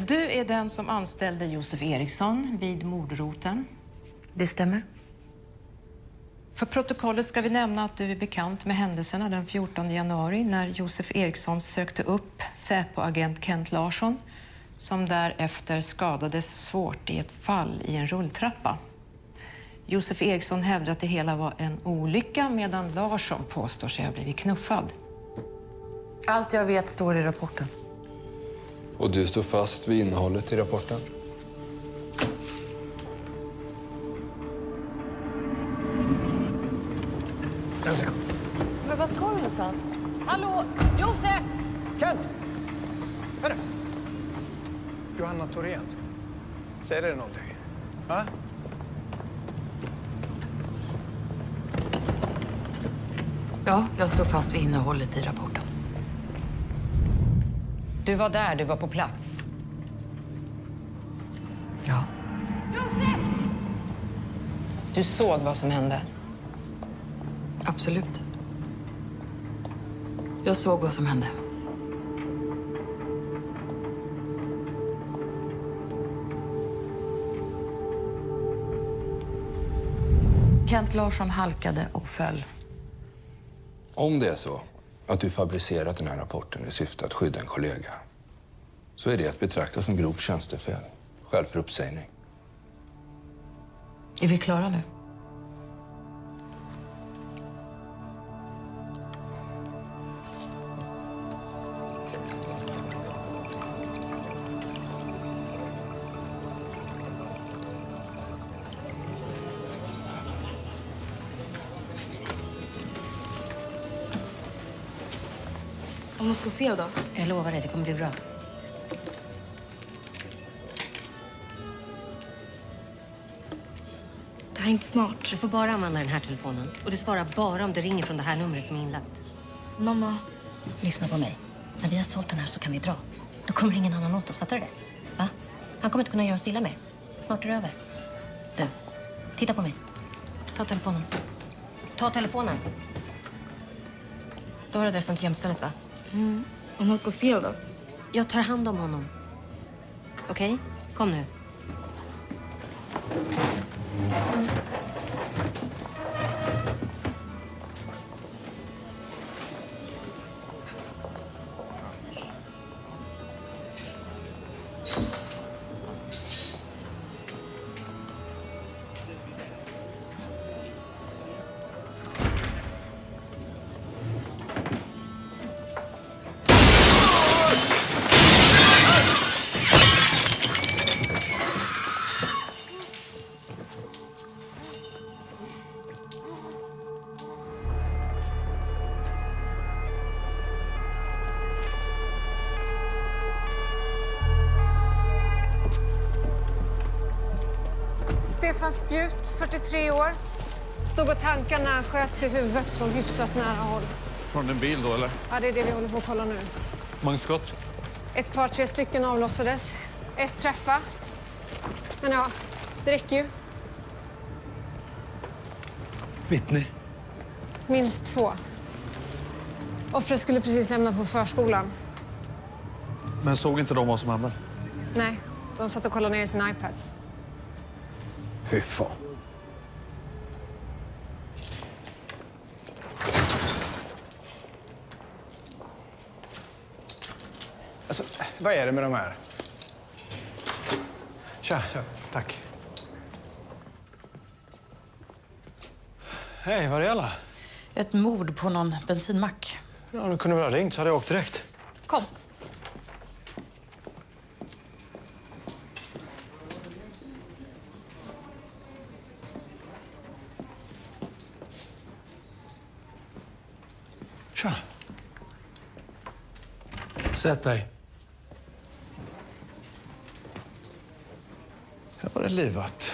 Du är den som anställde Josef Eriksson vid mordroten. Det stämmer. För protokollet ska vi nämna att du är bekant med händelserna den 14 januari när Josef Eriksson sökte upp Säpo-agent Kent Larsson som därefter skadades svårt i ett fall i en rulltrappa. Josef Eriksson hävdar att det hela var en olycka medan Larsson påstår sig ha blivit knuffad. Allt jag vet står i rapporten. Och du står fast vid innehållet i rapporten? En sekund. Men vad ska vi någonstans? Hallå, Josef! Kent! Hörru! Johanna Thorén. Säger det någonting? Va? Ja, jag står fast vid innehållet i rapporten. Du var där, du var på plats. Ja. Du såg vad som hände. Absolut. Jag såg vad som hände. Kent Larsson halkade och föll. Om det är så att du fabricerat den här rapporten i syfte att skydda en kollega så är det att betrakta som grovt tjänstefel. Skäl för uppsägning. Är vi klara nu? Om något går fel då? Jag lovar dig, det kommer bli bra. Det här är inte smart. Du får bara använda den här telefonen. Och du svarar bara om det ringer från det här numret som är inlagt. Mamma. Lyssna på mig. När vi har sålt den här så kan vi dra. Då kommer ingen annan åt oss, fattar du det? Va? Han kommer inte kunna göra oss illa mer. Snart är det över. Du, titta på mig. Ta telefonen. Ta telefonen. Du har adressen till gömstället, va? Om något går fel då? Jag tar hand om honom. Okej? Kom nu. Stefan Spjut, 43 år. Stod och tankade när han sköts i huvudet från hyfsat nära håll. Från en bil då, eller? Ja, det är det vi håller på att kolla nu. Många skott? Ett par, 3 stycken avlossades. Ett träffa. Men ja, det räcker ju. Vittne? Minst 2. Offret skulle precis lämna på förskolan. Men såg inte de vad som hände? Nej, de satt och kollade ner i sina iPads. Fy fan. Alltså, vad är det med de här? Tja, tack. Hej, var är alla? Ett mord på någon bensinmack. Ja, du kunde väl ha ringt så hade jag åkt direkt. Kom. Tja. Sätt dig. Här var det livat.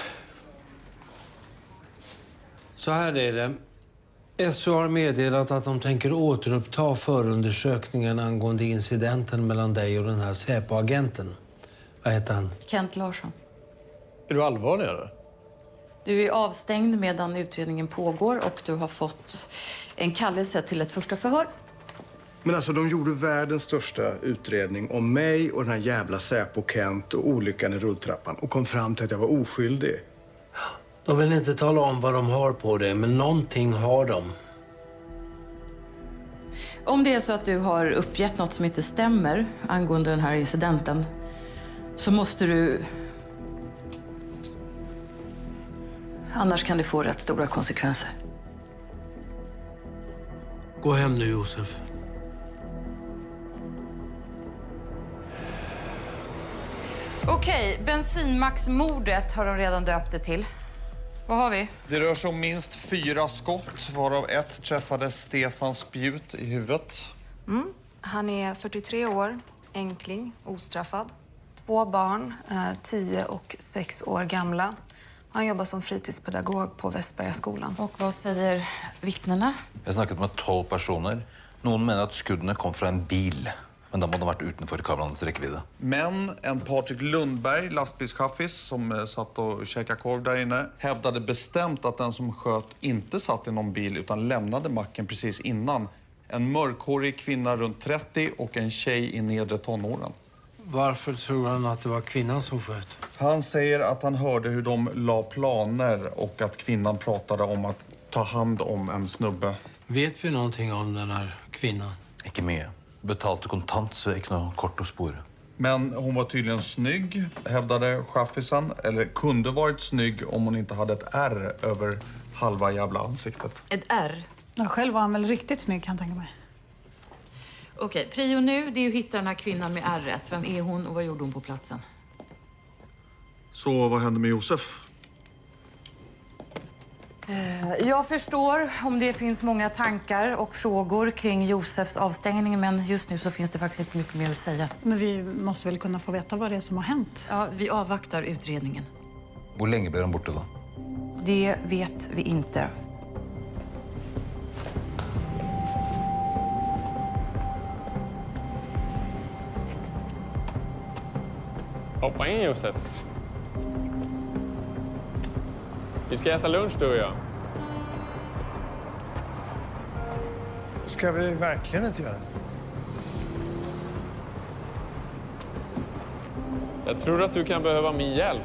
Så här är det. SO har meddelat att de tänker återuppta förundersökningen angående incidenten mellan dig och den här Säpo-agenten. Vad heter han? Kent Larsson. Är du allvarlig eller? Du är avstängd medan utredningen pågår och du har fått en kallelse till ett första förhör. Men alltså, de gjorde världens största utredning om mig och den här jävla Säpo-Kent och olyckan i rulltrappan och kom fram till att jag var oskyldig. De vill inte tala om vad de har på dig, men någonting har de. Om det är så att du har uppgett något som inte stämmer angående den här incidenten så måste du... Annars kan det få rätt stora konsekvenser. Gå hem nu, Josef. Okej, bensinmaxmordet har de redan döpt det till. Vad har vi? Det rör sig om minst 4 skott, varav ett träffade Stefan Spjut i huvudet. Han är 43 år, enkling, ostraffad. 2 barn, 10 och 6 år gamla. Han jobbar som fritidspedagog på Västbergaskolan. Och vad säger vittnena? Jag har snackat med 12 personer. Någon menar att skuddene kom från en bil. Men de hade varit utanför kablarnas räckvidde. Men en Patrik Lundberg, lastbilschaffis, som satt och käkade korv där inne, hävdade bestämt att den som sköt inte satt i någon bil utan lämnade macken precis innan. En mörkhårig kvinna runt 30 och en tjej i nedre tonåren. Varför tror han att det var kvinnan som sköt? Han säger att han hörde hur de la planer och att kvinnan pratade om att ta hand om en snubbe. Vet vi någonting om den här kvinnan? Ikke mye. Betalte kontant, så det är ikke noe kort å spore. Men hon var tydligen snygg, hävdade chaffisen. Eller kunde varit snygg om hon inte hade ett R över halva jävla ansiktet. Ett R? Ja, själv var han väl riktigt snygg, kan jag tänka mig. Okej, prio nu det är att hitta den här kvinnan med R. Vem är hon och vad gjorde hon på platsen? Så vad hände med Josef? Jag förstår om det finns många tankar och frågor kring Josefs avstängning, men just nu så finns det faktiskt inte så mycket mer att säga. Men vi måste väl kunna få veta vad det är som har hänt? Ja, vi avvaktar utredningen. Hvor lenge ble han borte da? Det vet vi inte. Hoppa in, Josef. Vi ska äta lunch, du och jag. Ska vi verkligen inte göra det? Jag tror att du kan behöva min hjälp.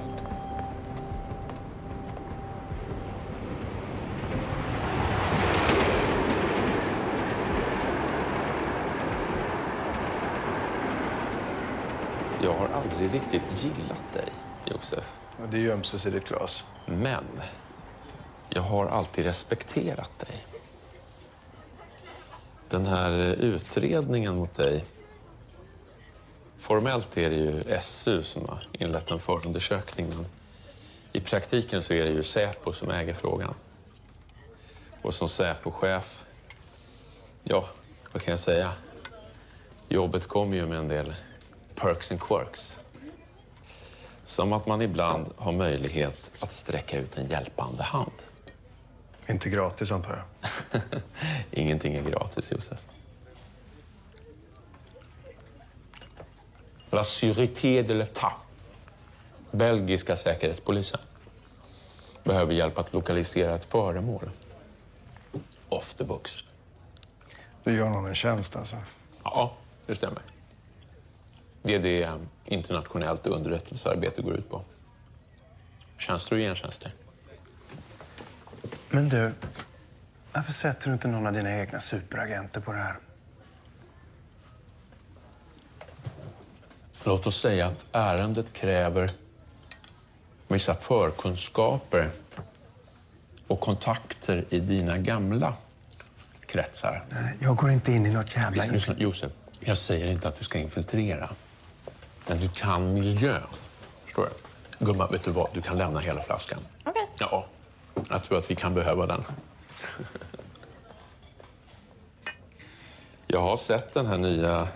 Jag har aldrig riktigt gillat dig, Josef. Ja, det är ju ömsesidigt, Claes. Men jag har alltid respekterat dig. Den här utredningen mot dig, formellt är det ju SU som har inlett en förundersökning, men i praktiken så är det ju Säpo som äger frågan. Och som Säpo-chef, ja, vad kan jag säga? Jobbet kommer ju med en del perks and quirks. Som att man ibland har möjlighet att sträcka ut en hjälpande hand. Inte gratis, antar jag. Ingenting är gratis, Josef. La Sûreté de l'État, belgiska säkerhetspolisen, behöver hjälp att lokalisera ett föremål. Off the books. Du gör någon en tjänst, alltså? Ja, det stämmer. Det är det internationellt underrättelsearbete går ut på. Tjänster och gentjänster. Men du, varför sätter du inte någon av dina egna superagenter på det här? Låt oss säga att ärendet kräver vissa förkunskaper och kontakter i dina gamla kretsar. Nej, jag går inte in i något jävla... Lyssna, Josef, jag säger inte att du ska infiltrera. Men du kan miljön. Förstår du? Gumma, vet du vad? Du kan lämna hela flaskan. Okej. Ja, jag tror att vi kan behöva den. Jag har sett den här nya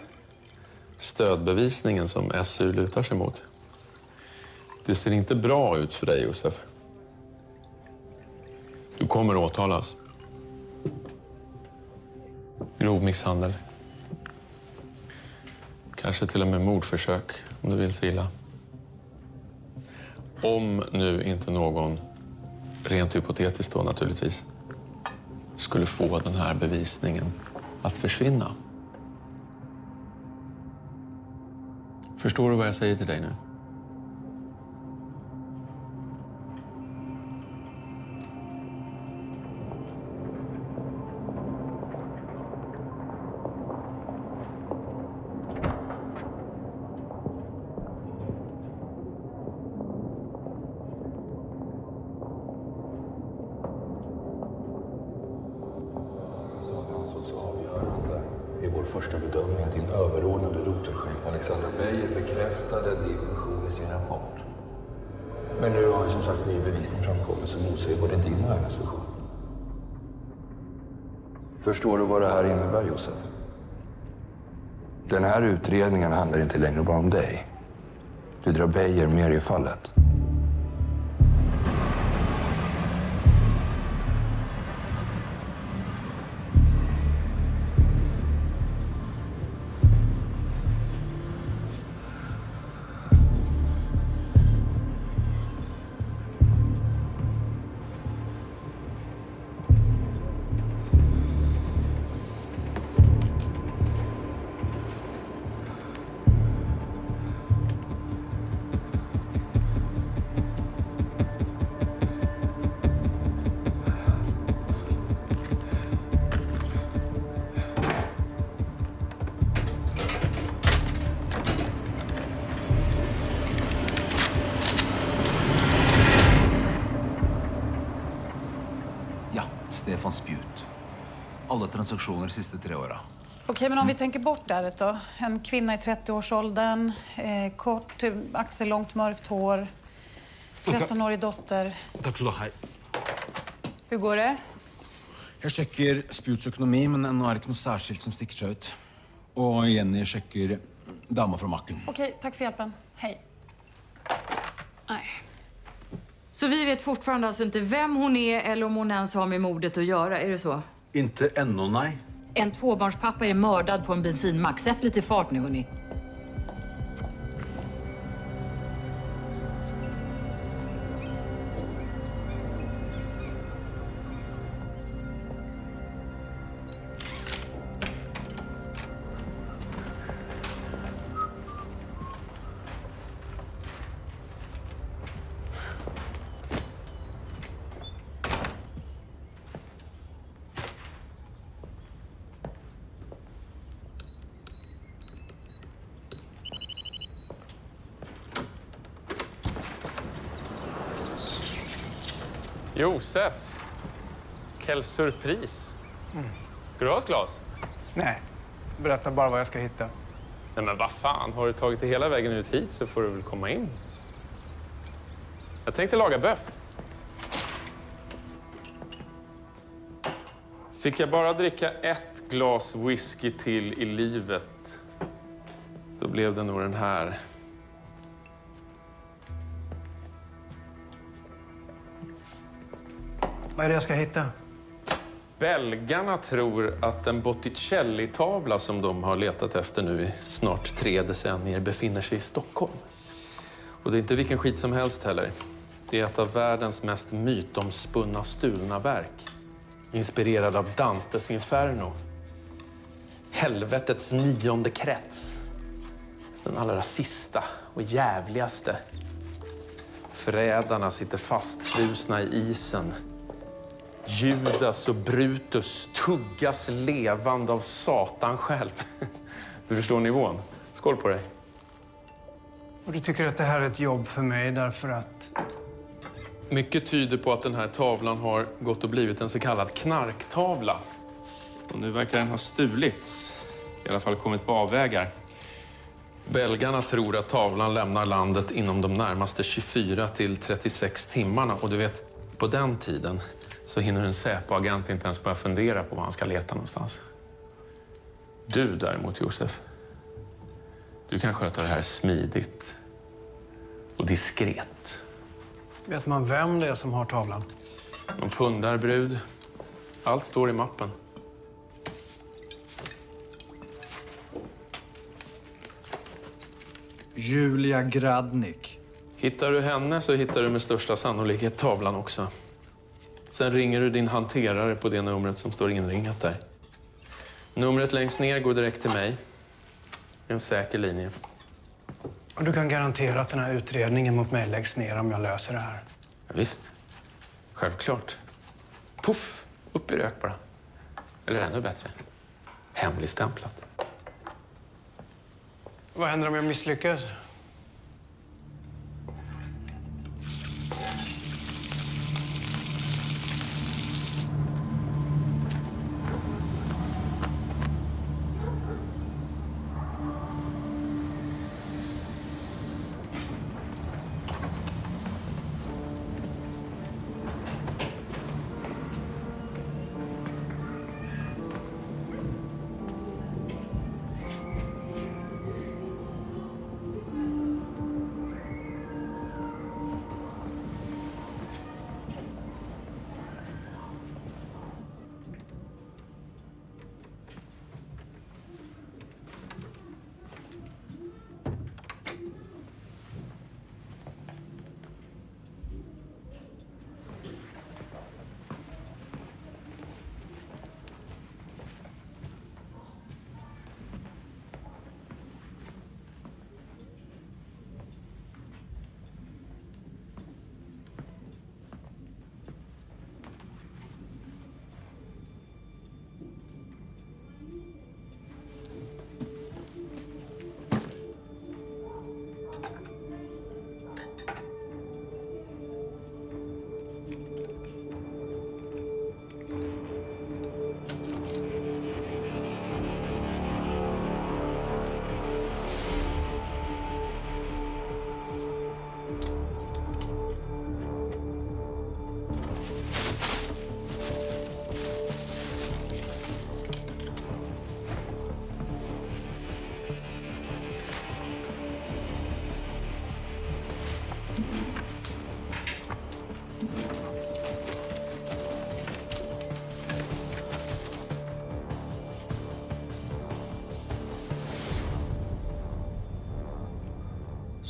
stödbevisningen som SU lutar sig mot. Det ser inte bra ut för dig, Josef. Du kommer åtalas. Grov misshandel. Kanske till och med mordförsök, om du vill så illa. Om nu inte någon, rent hypotetiskt då naturligtvis, skulle få den här bevisningen att försvinna. Förstår du vad jag säger till dig nu? Ansågs avgörande i vår första bedömning att din överordnade rotelchef Alexandra Beijer bekräftade din version i sin rapport. Men nu har ju som sagt ny bevisning framkommit som motsäger både din och hennes version. Förstår du vad det här innebär, Josef? Den här utredningen handlar inte längre bara om dig. Du drar Beijer mer i fallet. Stefan Spjut. Alla transaktioner de sista 3 åren. Okej, men om vi tänker bort det då. En kvinna i 30-årsåldern, kort, axellångt mörkt hår, 13-årig dotter. Tack så mycket. Hur går det? Jag checkar Spjuts ekonomi, men ännu är det inte något särskilt som sticker sig ut. Och Jenny checkar damer från macken. Okej, tack för hjälpen. Hej. Nej. Så vi vet fortfarande alltså inte vem hon är eller om hon ens har med mordet att göra, är det så? Inte ännu, nej. En tvåbarnspappa är mördad på en bensinmack. Sätt lite fart nu, hörni. Josef, quelle surprise. Ska du ha ett glas? Nej, berätta bara vad jag ska hitta. Nej men vad fan, har du tagit dig hela vägen ut hit så får du väl komma in. Jag tänkte laga böff. Fick jag bara dricka ett glas whisky till i livet, då blev det nog den här. Vad är det jag ska hitta? Belgarna tror att en Botticelli-tavla som de har letat efter nu i snart 3 decennier befinner sig i Stockholm. Och det är inte vilken skit som helst heller. Det är ett av världens mest mytomspunna stulna verk. Inspirerad av Dantes Inferno. Helvetets 9:e krets. Den allra sista och jävligaste. Förrädarna sitter fastfrusna i isen. Judas och Brutus tuggas levande av Satan själv. Du förstår nivån. Skål på dig. Och du tycker att det här är ett jobb för mig därför att... Mycket tyder på att den här tavlan har gått och blivit en så kallad knarktavla. Och nu verkar den ha stulits. I alla fall kommit på avvägar. Belgarna tror att tavlan lämnar landet inom de närmaste 24 till 36 timmarna. Och du vet, på den tiden så hinner en Säpo-agent inte ens börja fundera på var han ska leta någonstans. Du däremot, Josef. Du kan sköta det här smidigt och diskret. Vet man vem det är som har tavlan? En pundarbrud. Allt står i mappen. Julia Gradnik. Hittar du henne så hittar du med största sannolikhet tavlan också. Sen ringer du din hanterare på det numret som står inringat där. Numret längst ner går direkt till mig. En säker linje. Och du kan garantera att den här utredningen mot mig läggs ner om jag löser det här? Ja, visst. Självklart. Puff! Upp i rök bara. Eller ännu bättre. Hemligstämplat. Vad händer om jag misslyckas?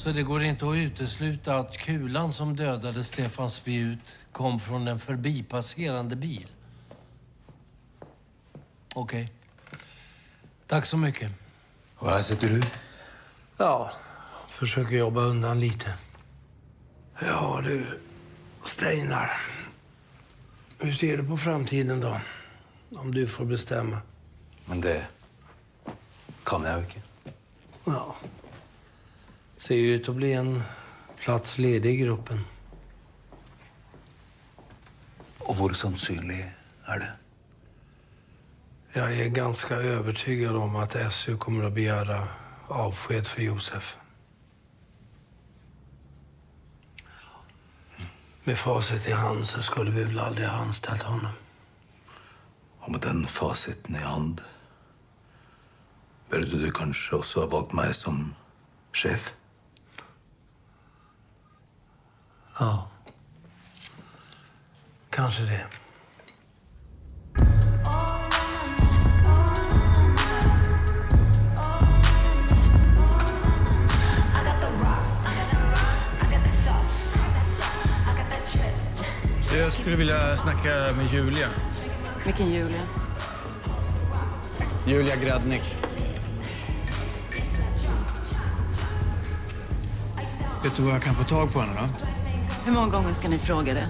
Så det går inte att utesluta att kulan som dödade Stefan Spjut kom från en förbipasserande bil? Okej. Tack så mycket. Och här sitter du? Ja, försöker jobba undan lite. Ja du, Steinar. Hur ser du på framtiden då? Om du får bestämma. Men det kan jag ju inte. Ja. Ser ju ut att bli en plats ledig i gruppen. Och hur sannsynlig är det? Jag är ganska övertygad om att SU kommer att begära avsked för Josef. Med facit i hand så skulle vi väl aldrig ha anställt honom. Och med den faciten i hand borde du kanske också ha valt mig som chef? Ja. Kanske det. Jag skulle vilja snacka med Julia. Vilken Julia? Julia Gradnik. Vet du vad jag kan få tag på henne då? Hur många gånger ska ni fråga det?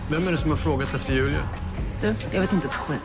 Vem är det som har frågat efter Julia? Du, jag vet inte ett skit.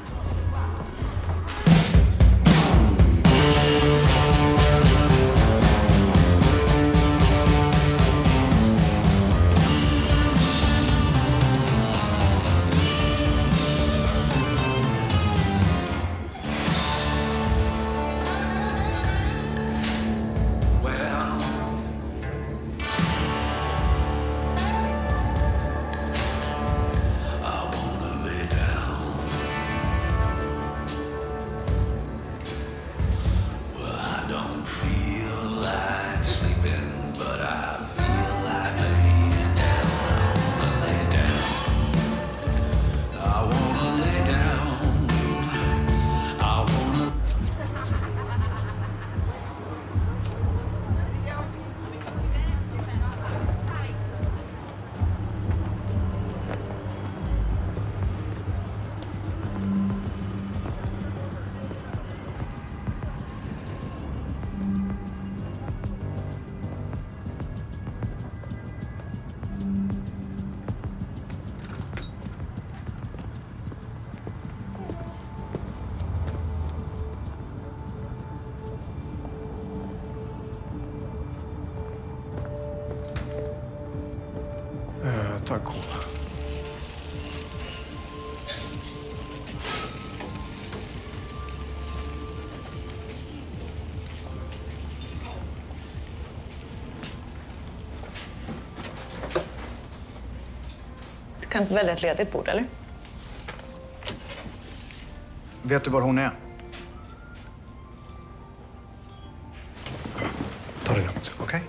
Ta en cola. Du kan inte välja ett ledigt bord, eller? Vet du var hon är? Ta det lugnt, okej?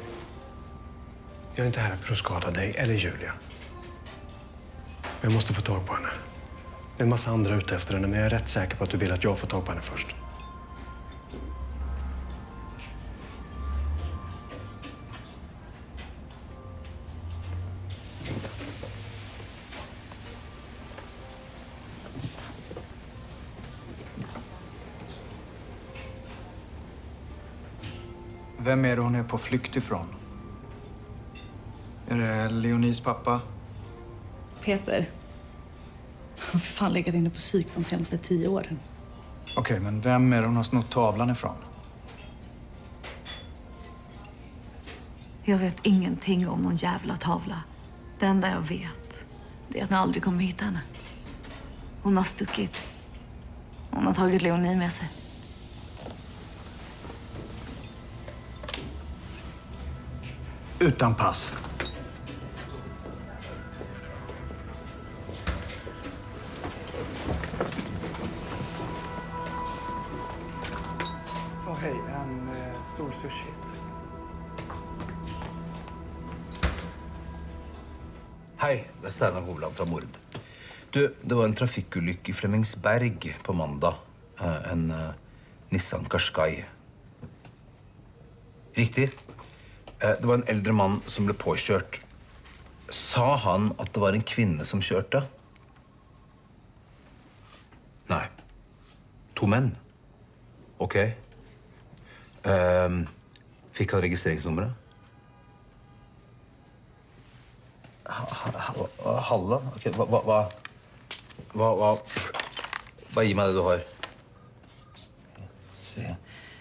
Jag är inte här för att skada dig eller Julia. Jag måste få tag på henne. Det är en massa andra ute efter henne, men jag är rätt säker på att du vill att jag får tag på henne först. Vem är det hon är på flykt ifrån? Är det Leonis pappa? Peter. Han har för fan legat inne på psyk de senaste 10 åren. Okej, men vem är det hon har snott tavlan ifrån? Jag vet ingenting om någon jävla tavla. Det enda jag vet är att ni aldrig kommer hitta henne. Hon har stuckit. Hon har tagit Leonie med sig. Utan pass. Hej, en stor sushi. Hej, det är Steinar Hovland från Mord. Du, det var en trafikulycka i Flemingsberg på måndag. En Nissan Qashqai. Riktigt. Det var en äldre man som blev påkört. Sa han att det var en kvinna som körde? Nej. 2 män. Okej. Fick han registreringsnumret? Halla? Okej, vad ger mig det du har? Se.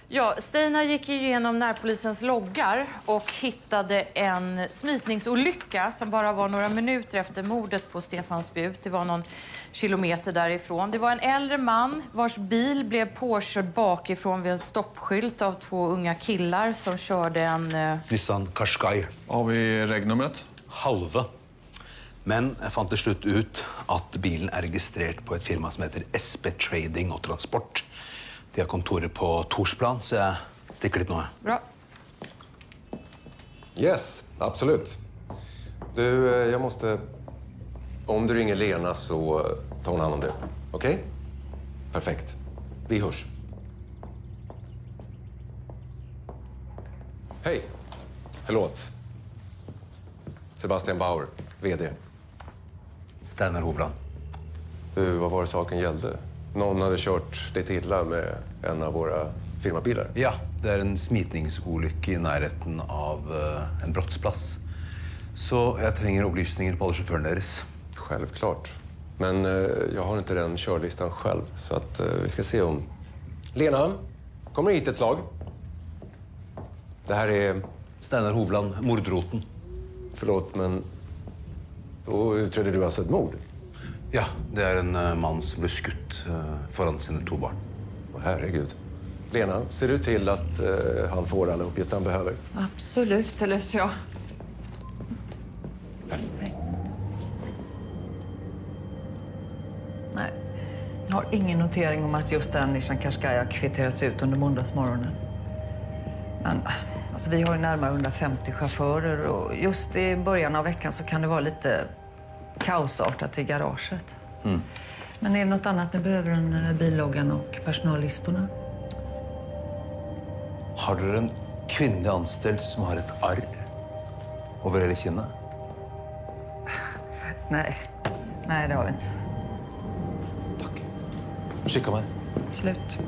Ja, Steinar gick igenom närpolisens loggar och hittade en smitningsolycka som bara var några minuter efter mordet på Stefan Spjut. Det var någon kilometer därifrån. Det var en äldre man vars bil blev påkörd bakifrån vid en stoppskylt av 2 unga killar som körde en... Nissan Qashqai. Har vi regnumret? Halve. Men jag fann till slut ut att bilen är registrerad på ett firma som heter SP Trading och Transport. De har kontoret på Torsplan, så jag sticker dit nu. Bra. Yes, absolut. Du, jag måste... Om du ringer Lena så tar hon hand om det. Okej? Perfekt. Vi hörs. Hej. Förlåt. Sebastian Bauer, VD. Steinar Hovland. Du, vad var det saken gällde? Någon hade kört lite illa med en av våra firmabilar. Ja, det är en smitningsolycka i närheten av en brottsplats. Så jag tränger upplysningar på alla chaufförerna deras. Självklart. Men jag har inte den körlistan själv, så att vi ska se om... Lena, kommer hit ett slag. Det här är... Steinar Hovland, mordroten. Förlåt, men då utredde du alltså ett mord? Ja, det är en man som blev skutt föran sina 2 barn. Åh, herregud. Lena, ser du till att han får alla uppgifter han behöver? Absolut, det löser jag. Nej. Jag har ingen notering om att just den Nissan Qashqai har kvitterats ut under måndagsmorgonen. Men alltså, vi har ju närmare 150 chaufförer och just i början av veckan så kan det vara lite kaosartat i garaget. Mm. Men är det något annat ni behöver än billoggan och personallistorna? Har du en kvinnlig anställd som har ett arr över hela kinnet? Nej, det har vi inte. Skicka mig. Slut.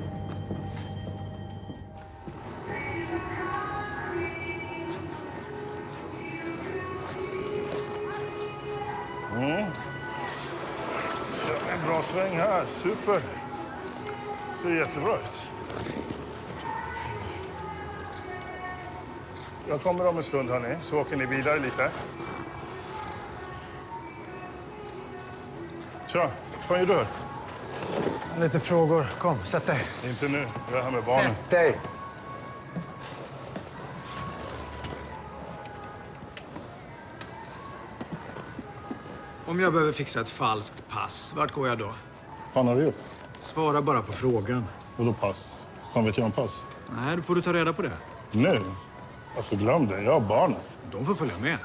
En bra sväng här. Super. Ser jättebra ut. Jag kommer om en stund, hörni, så åker ni vidare lite. Tja, vad fan gör du här? Lite frågor. Kom, sätt dig. Inte nu. Jag är här med barnen. Sätt dig! Om jag behöver fixa ett falskt pass, vart går jag då? Fan har du gjort? Svara bara på frågan. Vadå pass? Fan vet jag om pass? Nej, då får du ta reda på det. Nu? Alltså glöm det. Jag har barnen. De får följa med.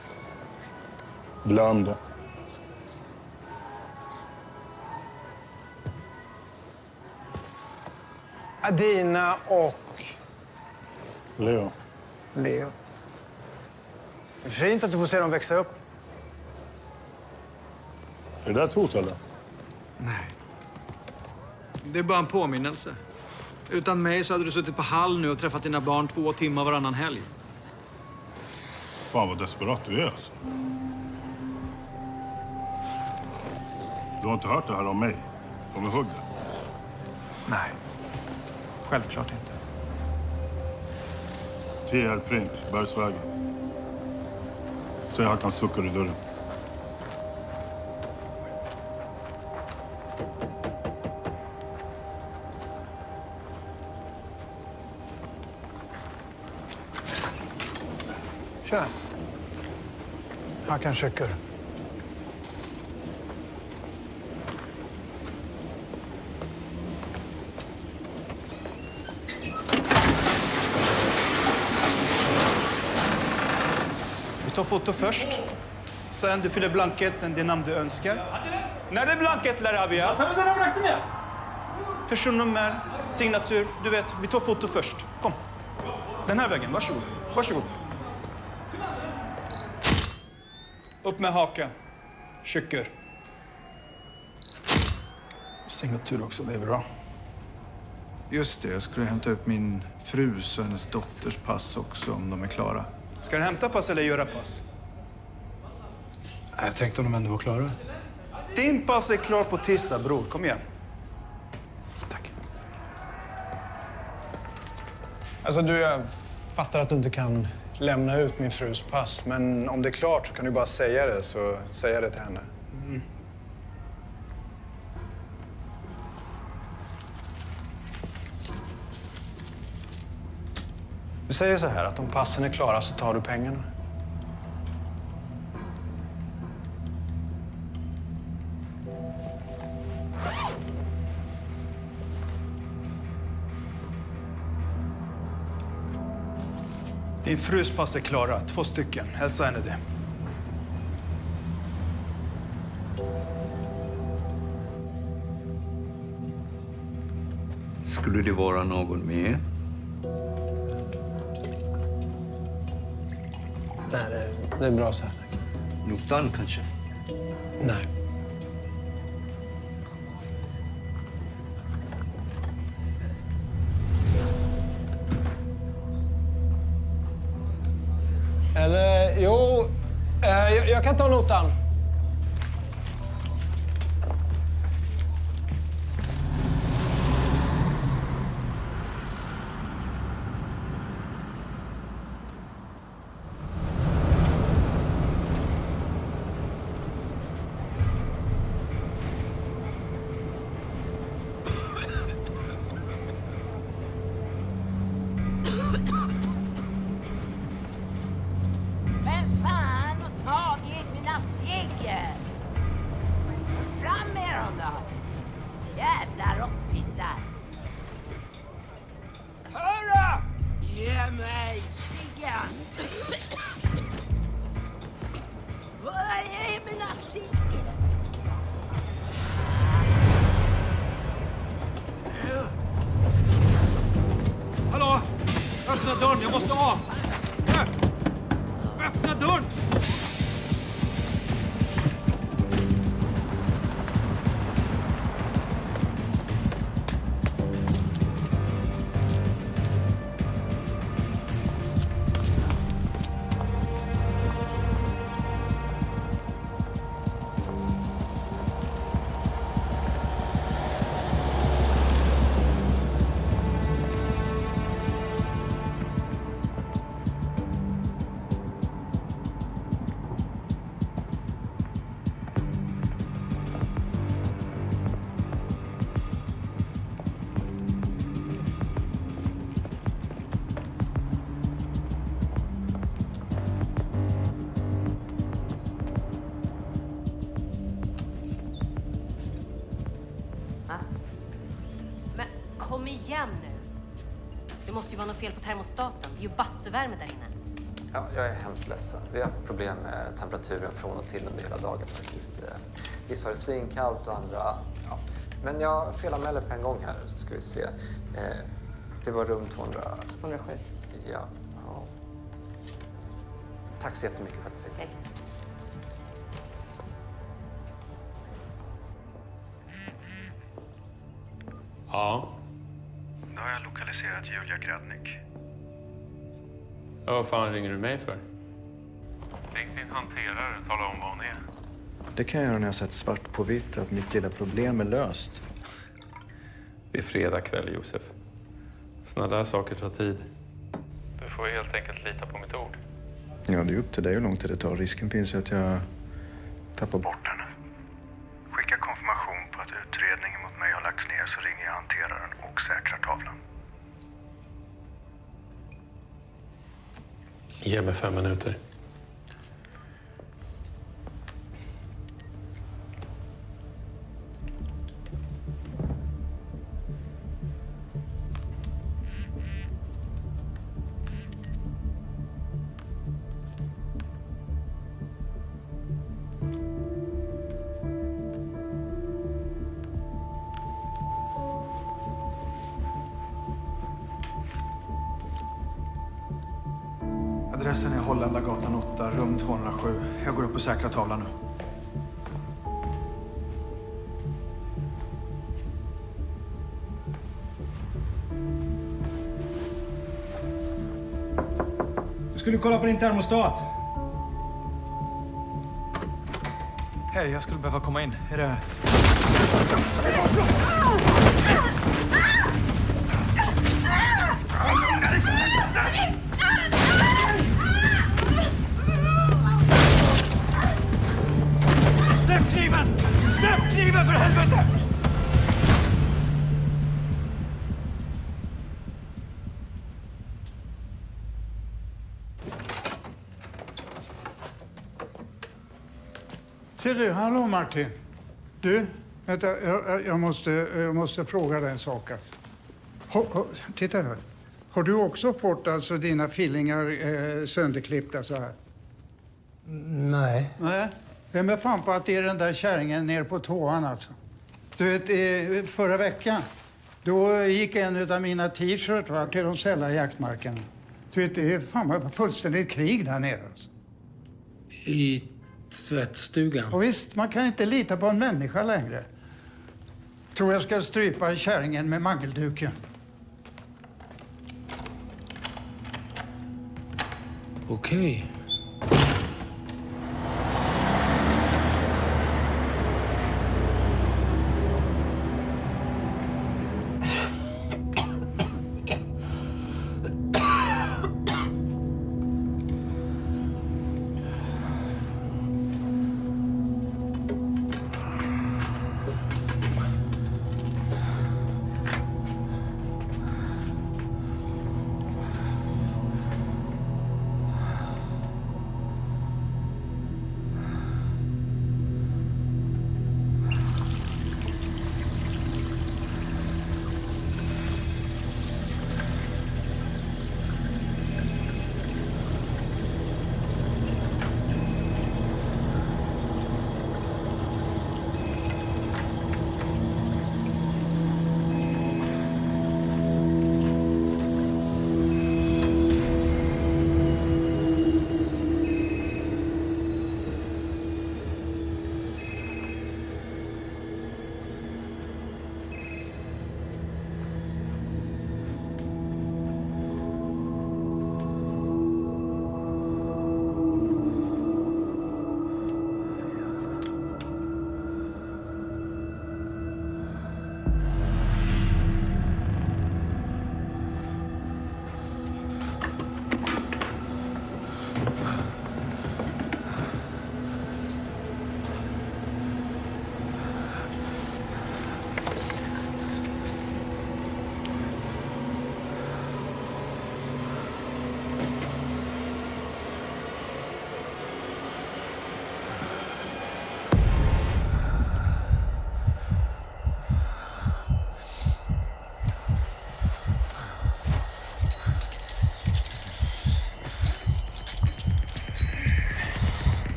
Glöm det. Adina och... Leo. Leo. Det är fint att du får se dem växa upp. Är det där ett hot eller? Nej. Det är bara en påminnelse. Utan mig så hade du suttit på Hall nu och träffat dina barn 2 timmar varannan helg. Fan vad desperat du är alltså. Du har inte hört det här om mig? Kom ihåg det. Nej. Självklart inte. TR Print, Bergsvägen. Säg Hakan suckar i dörren. Tja. Hakan Şükür. Vi tar foto först. Sen du fyller blanketten, det namn du önskar. När det är blankettler Abia. Personnummer, signatur, du vet. Vi tar foto först. Kom. Den här vägen, varsågod. Varsågod. Upp med hakan. Şükür. Signatur också, det är bra. Just det, jag skulle hämta ut min frus och hennes dotters pass också om de är klara. Ska du hämta pass eller göra pass? Jag tänkte om de ändå var klara. Din pass är klar på tisdag, bror. Kom igen. Alltså du, jag fattar att du inte kan lämna ut min frus pass. Men om det är klart så kan du bara säga det, så säger jag det till henne. Mm. Vi säger så här, att om passen är klara så tar du pengarna. Din frus pass är klara. 2 stycken. Hälsa henne det. Skulle det vara någon med? Nej, det är bra så här, tack. Notan kanske? Nej. Eller, jo, jag kan ta notan. Vem fan har tagit mina ciggar? Fram med dem då! Jävla råttpittar! Hörru! Ge mig ciggen! Var är mina ciggar? Hallå! Öppna dörren, jag måste av! Öppna dörren! måste ju vara något fel på termostaten. Det är ju bastuvärme där inne. Ja, jag är hemskt ledsen. Vi har haft problem med temperaturen från och till under hela dagen faktiskt. Vissa har det svinkallt och andra... Ja. Men jag felanmäler på en gång här så ska vi se. Det var rum 207. Ja. Tack så jättemycket för att du säger. Ja. Då har jag lokaliserat Julia Gradnik. Ja, vad fan ringer du mig för? Ring din hanterare och tala om vad hon är. Det kan jag göra när jag sett svart på vitt att mitt lilla problem är löst. Det är fredag kväll, Josef. Såna där saker tar tid. Du får helt enkelt lita på mitt ord. Ja, det är upp till dig hur lång tid det tar. Risken finns ju att jag tappar bort den. Skicka konfirmation på att utredningen mot mig har lagts ner så ringer jag hanteraren och säkrar tavlan. Ge mig 5 minuter. Adressen är Holländargatan 8, rum 207. Jag går upp och säkrar tavlan nu. Jag skulle kolla på din termostat. Hej, jag skulle behöva komma in. Är det... Släpp kniven! Släpp kniven för helvete! Ser du, hallå Martin. Du, vänta, jag måste fråga dig en sak. Titta här. Har du också fått alltså dina fillingar sönderklippta så här? Nej. Nej. Vem är fan på att det är den där kärringen nere på tvåan alltså? Du vet, förra veckan, då gick en av mina t-shirts till de sälla jaktmarkerna. Du vet, det är fan fullständigt krig där nere alltså. I tvättstugan? Och visst, man kan inte lita på en människa längre. Tror jag ska strypa kärringen med mangelduken. Okej.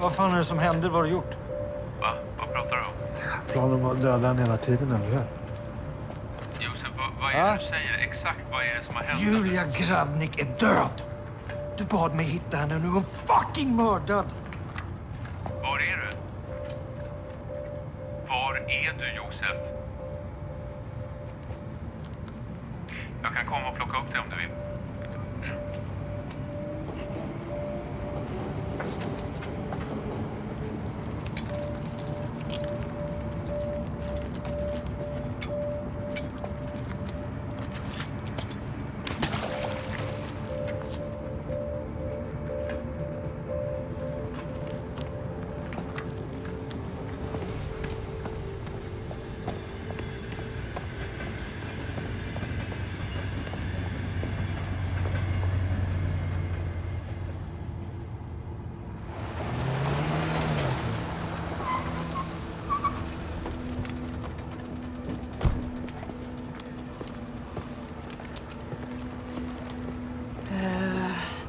Vad fan är det som händer? Vad har du gjort? Va? Vad pratar du om? Planen var att döda han hela tiden, eller hur? Josef, vad är det du säger? Exakt vad är det som har hänt? Julia Gradnik är död! Du bad mig hitta henne, nu är hon fucking mördad! Var är du? Var är du, Josef? Jag kan komma och plocka upp dig om du vill.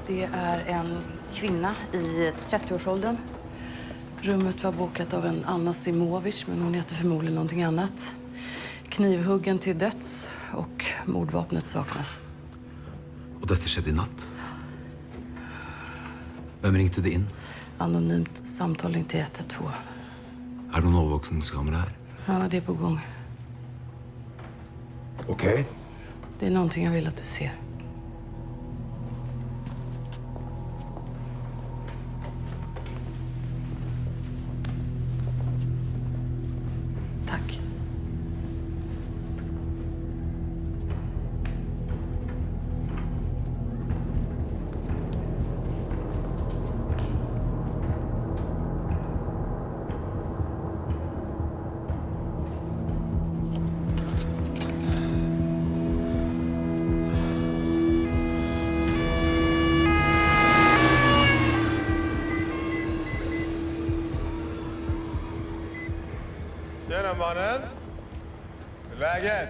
Det är en kvinna i 30-årsåldern. Rummet var bokat av en Anna Simovic, men hon heter förmodligen någonting annat. Knivhuggen till döds och mordvapnet saknas. Och detta skedde i natt? Vem ringte det in? Anonymt samtal till 112. Är det någon övervakningskamera här? Ja, det är på gång. Okej. Det är någonting jag vill att du ser. Tack. Tjena mannen. Hur är läget?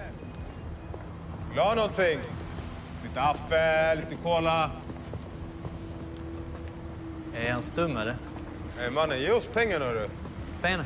Vill du ha någonting? Lite affe, lite cola. Är han stum eller? Hey, mannen, ge oss pengarna du. Pengarna?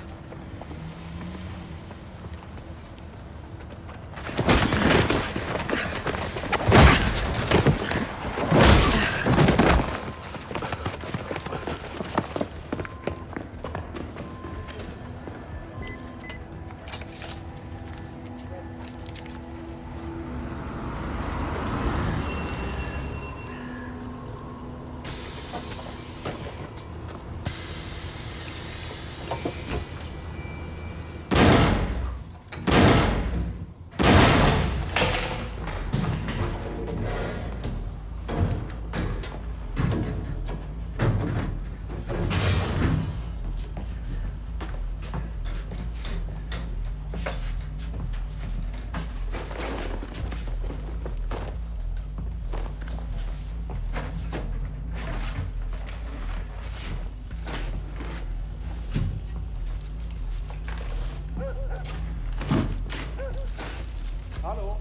Hallå?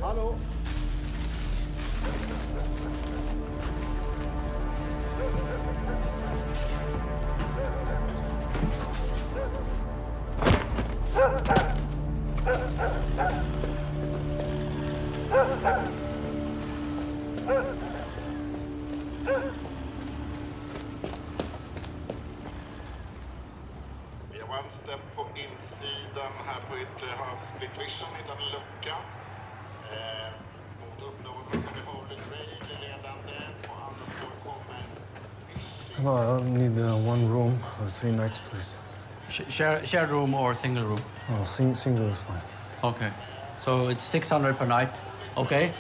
Hallå? Vi har vänster på insidan här på yttre har split vision, hittat en lucka. Mot upplåningen så har vi Holy Grail ledande. På andra spår kommer No, I need one room for 3 nights, please. Shared room or single room? Oh, single is fine. Okay. So it's 600 per night. Okay?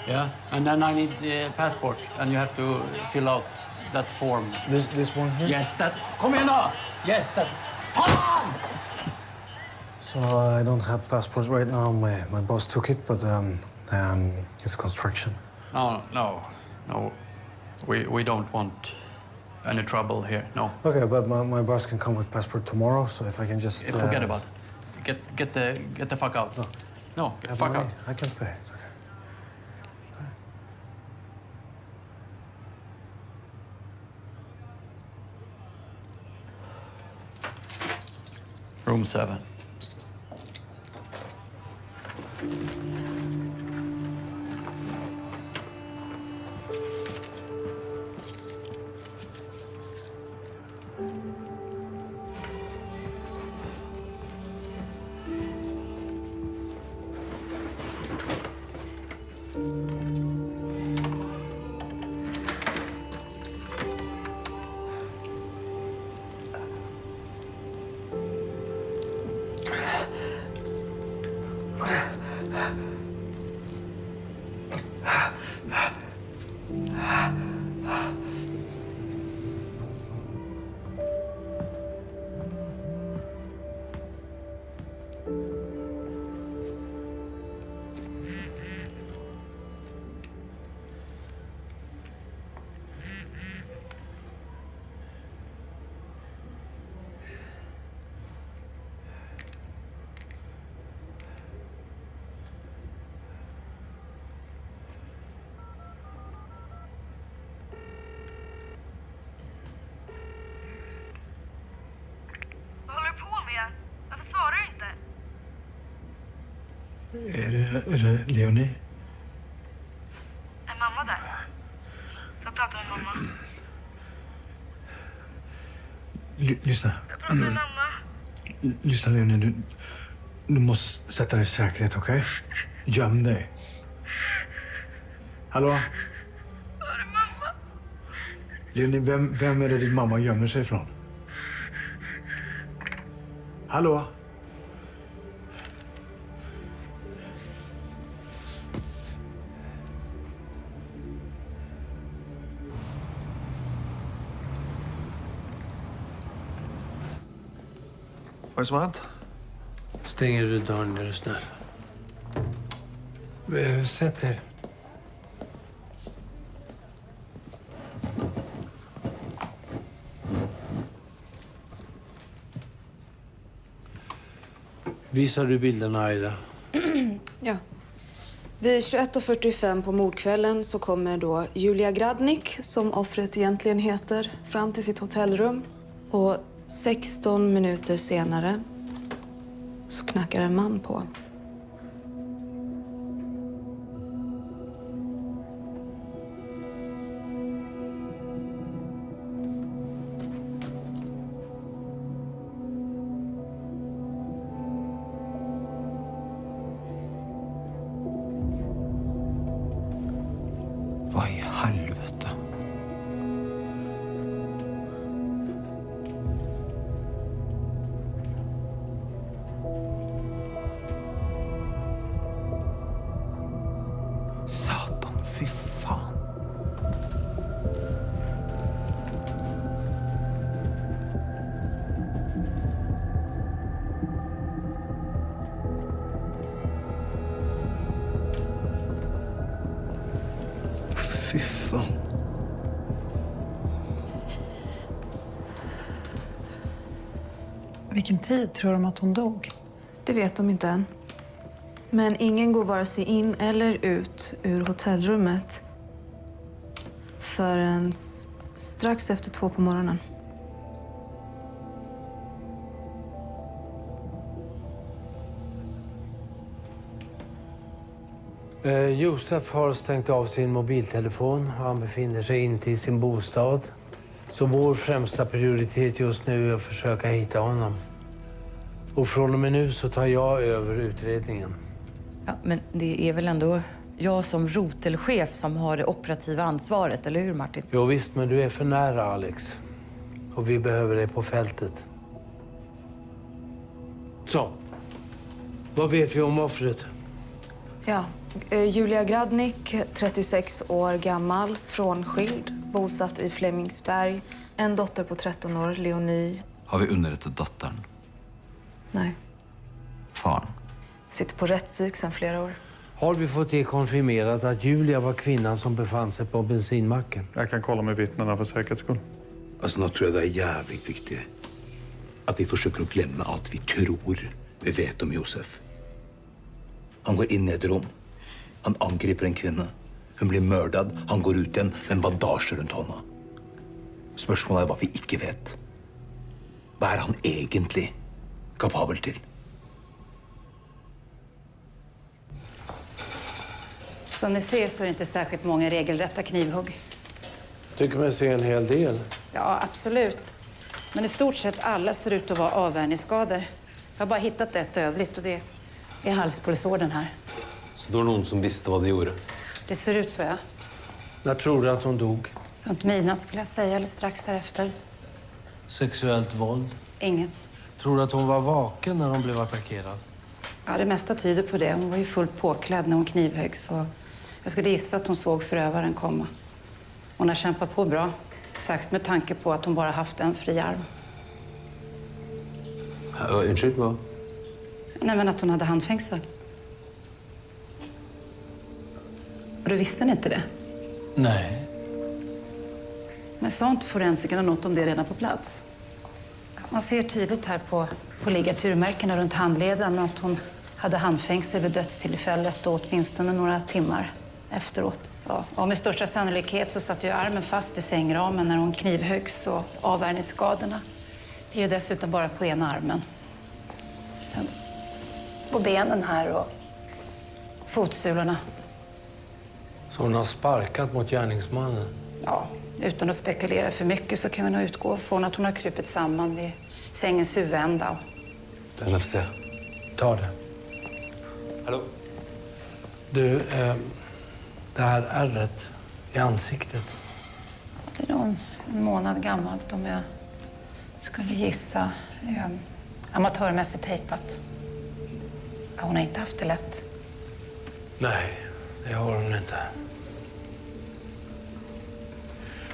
Yeah. And then I need the passport, and you have to fill out that form. This one here? Yes, that. Kom igen då! Yes, that. Fan! So I don't have passport right now. My boss took it, but it's construction. No. We don't want any trouble here. No. Okay, but my boss can come with passport tomorrow. So if I can just Forget about it. Get the fuck out. No, get the fuck out. I can pay. It's okay. Room 7. Är det Leonie? Är mamma där? Får jag prata med mamma? Lyssna. Jag pratar med mamma. Lyssna Leonie, du måste sätta dig i säkerhet, okej? Göm dig. Hallå? Var är mamma? Leonie, vem är det din mamma gömmer sig ifrån? Hallå? Vad är det som har hänt? Stänger du dörren, är du snäll? Sätt er. Visar du bilderna, Aida? Ja. Vid 21:45 på mordkvällen så kommer då Julia Gradnik, som offret egentligen heter, fram till sitt hotellrum. Och 16 minuter senare så knackar en man på. Vad i helvete? Satan, fy fan. Fy fan. Vilken tid tror de att hon dog? Det vet de inte än. Men ingen går vare sig in eller ut ur hotellrummet förrän strax efter 2 på morgonen. Josef har stängt av sin mobiltelefon och han befinner sig inte i sin bostad. Så vår främsta prioritet just nu är att försöka hitta honom. Och från och med nu så tar jag över utredningen. Ja, men det är väl ändå jag som rotelchef som har det operativa ansvaret, eller hur Martin? Jo visst, men du är för nära Alex. Och vi behöver dig på fältet. Så, vad vet vi om offret? Ja, Julia Gradnik, 36 år gammal, frånskild, bosatt i Flemingsberg. En dotter på 13 år, Leonie. Har vi underrättat dottern? Nej, Fan. sitter på rättspsyk sedan flera år. Har vi fått det konfirmerat att Julia var kvinnan som befann sig på bensinmacken? Jag kan kolla med vittnena för säkerhets skull. Alltså, nu tror jag det är jävligt viktigt att vi försöker att glömma allt vi tror vi vet om Josef. Han går in i ett rum. Han angriper en kvinna. Hon blir mördad. Han går ut igen med en bandage runt honom. Spørsmålet är vad vi inte vet. Vad är han egentligen? kapabel till. Som ni ser så är det inte särskilt många regelrätta knivhugg. Tycker mig se en hel del. Ja, absolut. Men i stort sett alla ser ut att vara avvärjningsskador. Jag har bara hittat ett dödligt och det är halspulsådern här. Så det var någon som visste vad de gjorde? Det ser ut så, ja. När tror du att hon dog? Runt midnatt skulle jag säga, eller strax därefter. Sexuellt våld? Inget. Tror du att hon var vaken när hon blev attackerad? Ja, det mesta tyder på det. Hon var ju fullt påklädd när hon knivhögg, så jag skulle gissa att hon såg förövaren komma. Hon har kämpat på bra, särskilt med tanke på att hon bara haft en fri arm. Ursäkta, vad? Nej, men att hon hade handfängsel. Och då visste ni inte det? Nej. Men sa inte forensikerna något om det redan på plats? Man ser tydligt här på ligaturmärkena runt handleden att hon hade handfängsel vid dödstillfället och åtminstone några timmar efteråt. Ja, och med största sannolikhet så satt ju armen fast i sängramen när hon knivhöggs och avvärjningsskadorna är ju dessutom bara på ena armen. Sen på benen här och fotsulorna. Så hon har sparkat mot gärningsmannen? Ja, utan att spekulera för mycket så kan vi nog utgå från att hon har krupit samman vid sängens huvudända. Den se. Ta det. Hallå? Du, det här ärret i ansiktet. Det är nog en månad gammalt om jag skulle gissa. Amatörmässigt tejpat. Ja, hon har inte haft det lätt. Nej, det har hon inte.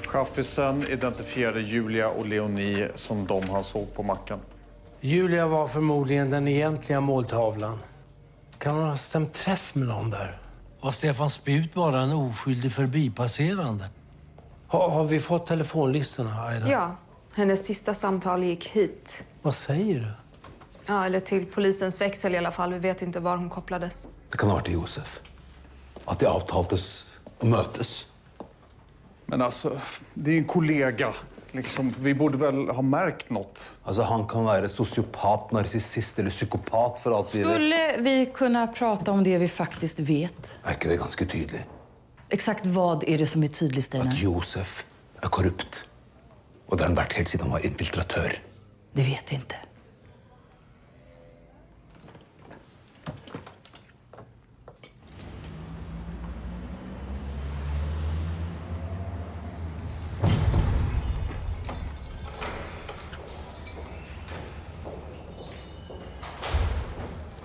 Chaffisen identifierade Julia och Leonie som de han såg på macken. Julia var förmodligen den egentliga måltavlan. Kan hon ha stämt träff med någon där? Var Stefan Spjut bara en oskyldig förbipasserande? Har vi fått telefonlistorna, Aida? Ja, hennes sista samtal gick hit. Vad säger du? Ja, eller till polisens växel i alla fall. Vi vet inte var hon kopplades. Det kan ha varit Josef. Att de avtaltes och mötes. Men alltså, det är en kollega. Liksom, vi borde väl ha märkt något. Alltså, han kan vara sociopat, narcissist eller psykopat för allt vi vet. Skulle vi kunna prata om det vi faktiskt vet? Verkar det ganska tydligt. Exakt vad är det som är tydligt, Steinar? Att Josef är korrupt. Och det har han varit helt sedan han var infiltratör. Det vet vi inte.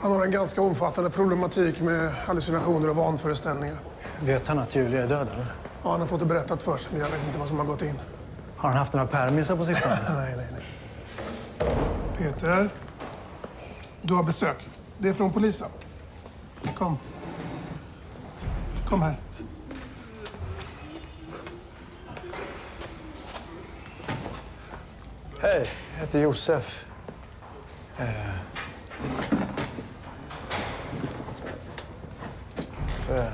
Han har en ganska omfattande problematik med hallucinationer och vanföreställningar. Vet han att Julia är död, eller? Ja, han har fått det berättat för sig, men jag vet inte vad som har gått in. Har han haft några permisar på sistone? Nej. Peter, du har besök. Det är från polisen. Kom. Kom här. Hej, jag heter Josef. Jag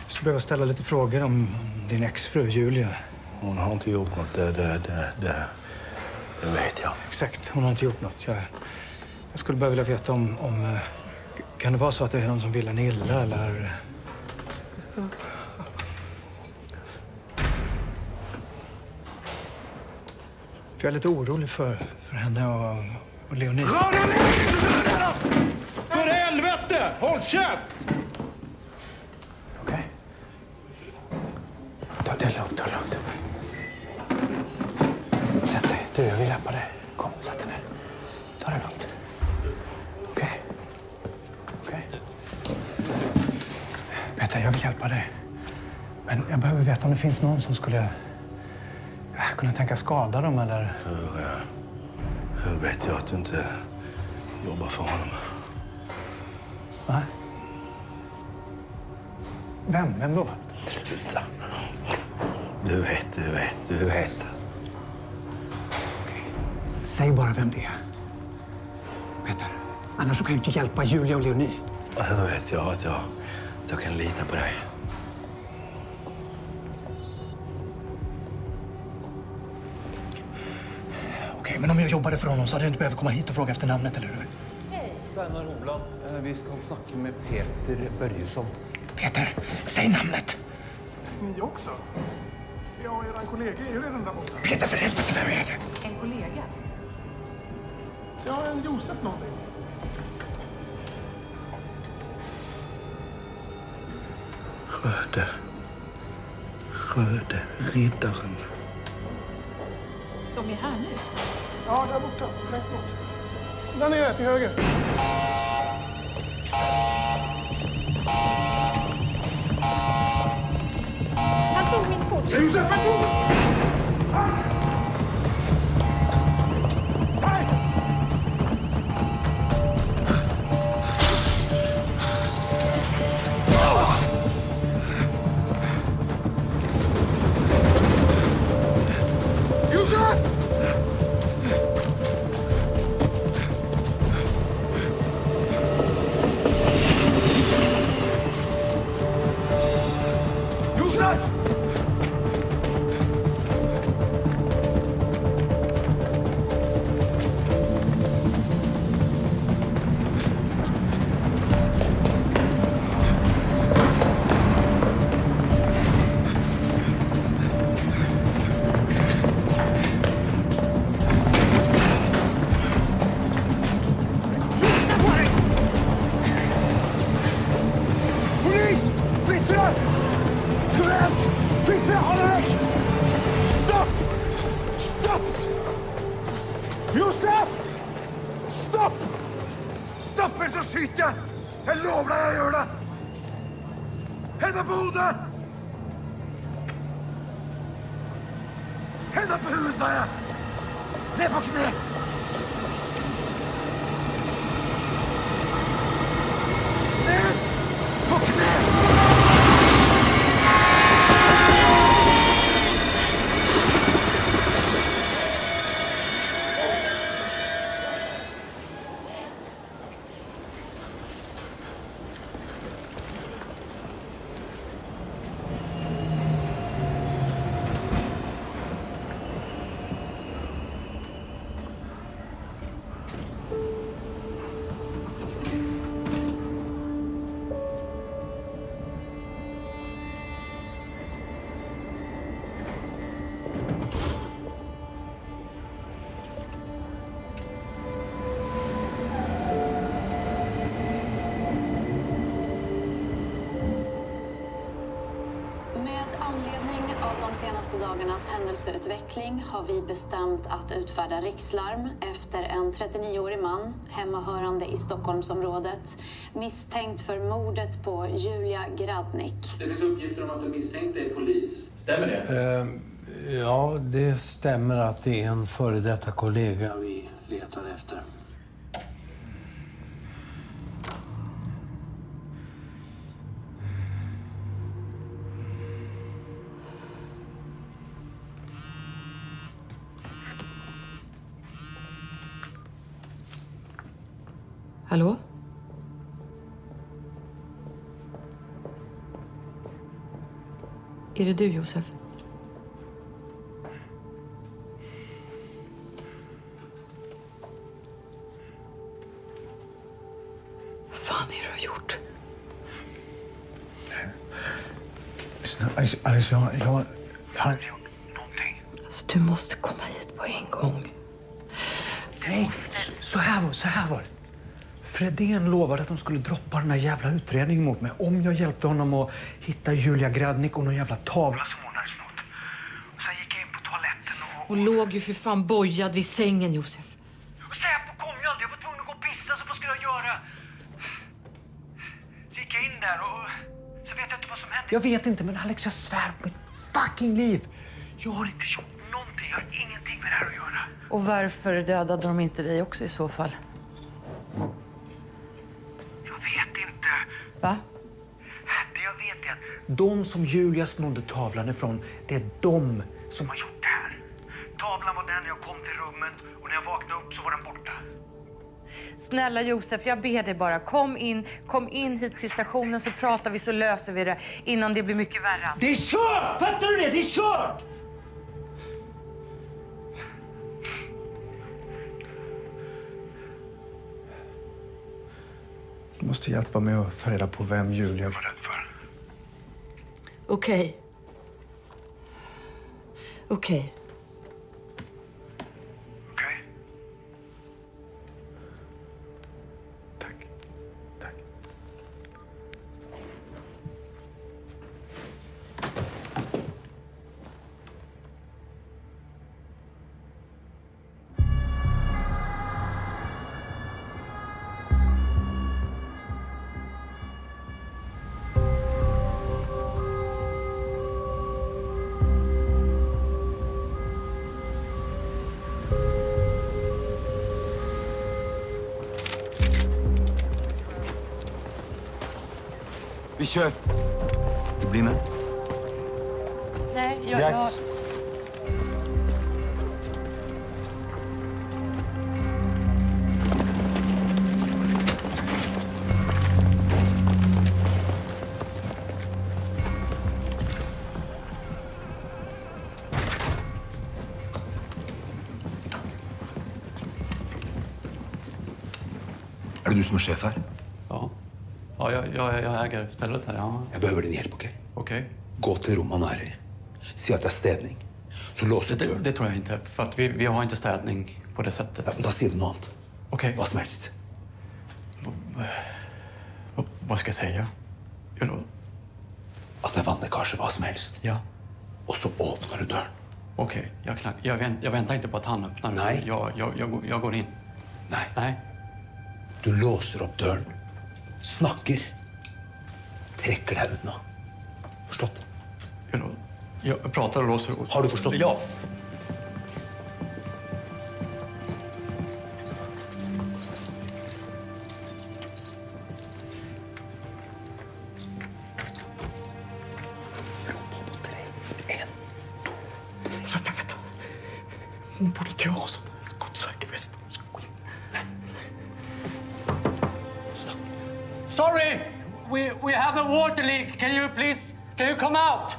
skulle behöva ställa lite frågor om din exfru Julia. Hon har inte gjort något. Det vet jag. Exakt, hon har inte gjort något. Jag skulle bara vilja veta om kan det vara så att det är någon som vill henne illa eller? För jag är lite orolig för henne och Leonie. För helvete! Håll käft! Okej. Ta det lugnt, Sätt dig. Du, jag vill hjälpa dig. Kom, sätt dig ner. Ta det lugnt. Okej. Peter, jag vill hjälpa dig. Men jag behöver veta om det finns någon som skulle kunna tänka skada dem, eller? Hur vet jag att du inte jobbar för honom? Nej. Vem då? Sluta. Du vet. Säg bara vem det är. Peter, annars så kan jag inte hjälpa Julia och Leonie. Då vet jag att jag kan lita på dig. Okej. Okej, men om jag jobbade för honom så hade jag inte behövt komma hit och fråga efter namnet, eller hur? Steinar Hovland, vi ska snacka med Peter Börjesson. Peter, säg namnet! Ni också? Jag och eran kollega är ju redan där borta. Peter, för helvete, vem är det? En kollega? Ja, en Josef någonting. Röde riddaren. Som är här nu? Ja, där borta. Längst bort. Där nere, till höger. Han tog min kort. Josef, han tog min! Josef! Stopp! Stopp eller så skjuter jag! Jag lovar jag gör det! Hända på huvudet! Hända på huvudet, sa jag! Ner på knä! Ned på knä! Senaste dagarnas händelseutveckling har vi bestämt att utfärda rikslarm efter en 39-årig man hemmahörande i Stockholmsområdet misstänkt för mordet på Julia Gradnick. Det finns uppgifter om att den misstänkte är polis. Stämmer det? Ja, det stämmer att det är en före detta kollega vi letar efter. Hallå? Är det du, Josef? Vad fan är det du har gjort? Lyssna, Alice, jag har inte gjort någonting. Alltså, du måste komma hit på en gång. Nej, så här var det. Fredén lovade att de skulle droppa den här jävla utredningen mot mig om jag hjälpte honom att hitta Julia Gradnick och någon jävla tavla som hon hade snott. Och sen gick jag in på toaletten och... Hon låg ju för fan bojad vid sängen, Josef. Och Säpo kom ju aldrig. Jag var tvungen att gå och pissa, så vad skulle jag göra? Så gick jag in där och... Så vet jag inte vad som hände. Jag vet inte, men Alex, jag svär på mitt fucking liv. Jag har inte gjort någonting. Jag har ingenting med det här att göra. Och varför dödade de inte dig också i så fall? Va? Det jag vet är att de som Julia snodde tavlan ifrån, det är de som har gjort det här. Tavlan var den när jag kom till rummet och när jag vaknade upp så var den borta. Snälla Josef, jag ber dig bara. Kom in hit till stationen så pratar vi, så löser vi det innan det blir mycket värre. Det är kört! Fattar du det? Det är kört! Du måste hjälpa mig att ta reda på vem Julia var rädd för. Okej. Okej. Vi kör. Du blir med. Nej, Rätt. Är det du som är chef här? Ja. Ja, jag äger stället här. Ja. Jag behöver din hjälp, okej? Okej. Gå till rummet han är i. Se att det är städning. Så lås upp dörren. Det tror jag inte, för att vi har inte städning på det sättet. Ja, då ser du något annat. Okej. Vad som helst. Vad ska jag säga? Att det är vannläckage, vad som helst. Ja. Och så öppnar du dörren. Okej, jag väntar inte på att han öppnar. Nej. Jag går in. Nej. Nej. Du låser upp dörren. Snackar. Träcker dig undan. Förstått? Jag pratar och låser. Har du förstått? Ja. Hon borde inte ha sån här skottsäker väst. Sorry! We have a water leak. Can you come out?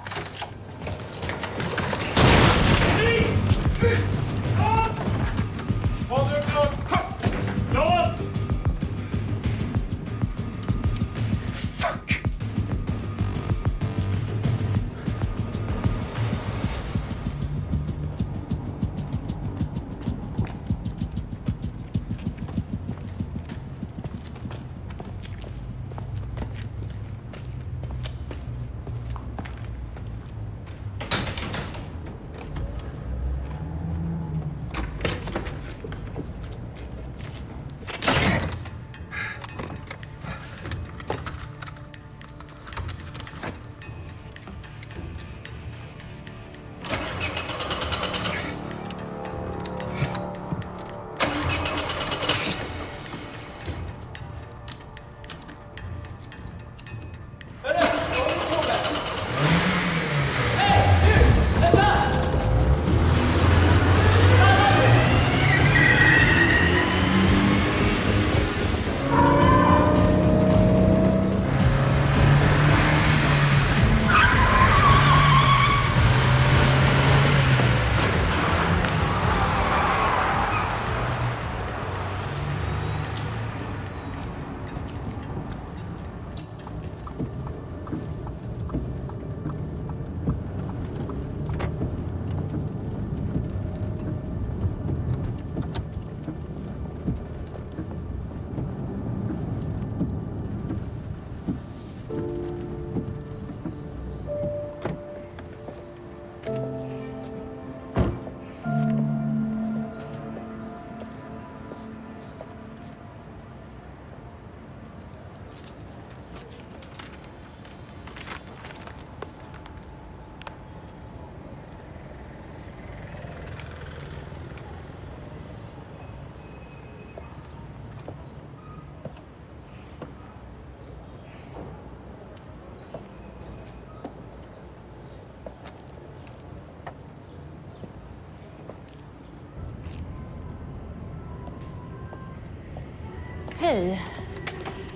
Hej.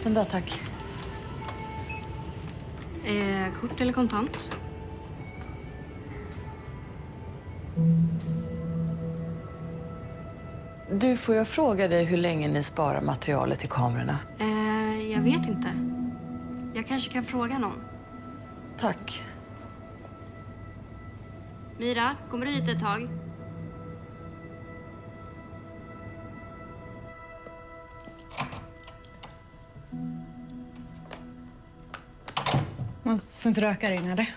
Den där, tack. Kort eller kontant? Du, får jag fråga dig hur länge ni sparar materialet till kamerorna? Jag vet inte. Jag kanske kan fråga någon. Tack. Mira, kommer du hit ett tag? Man får inte röka inne, eller?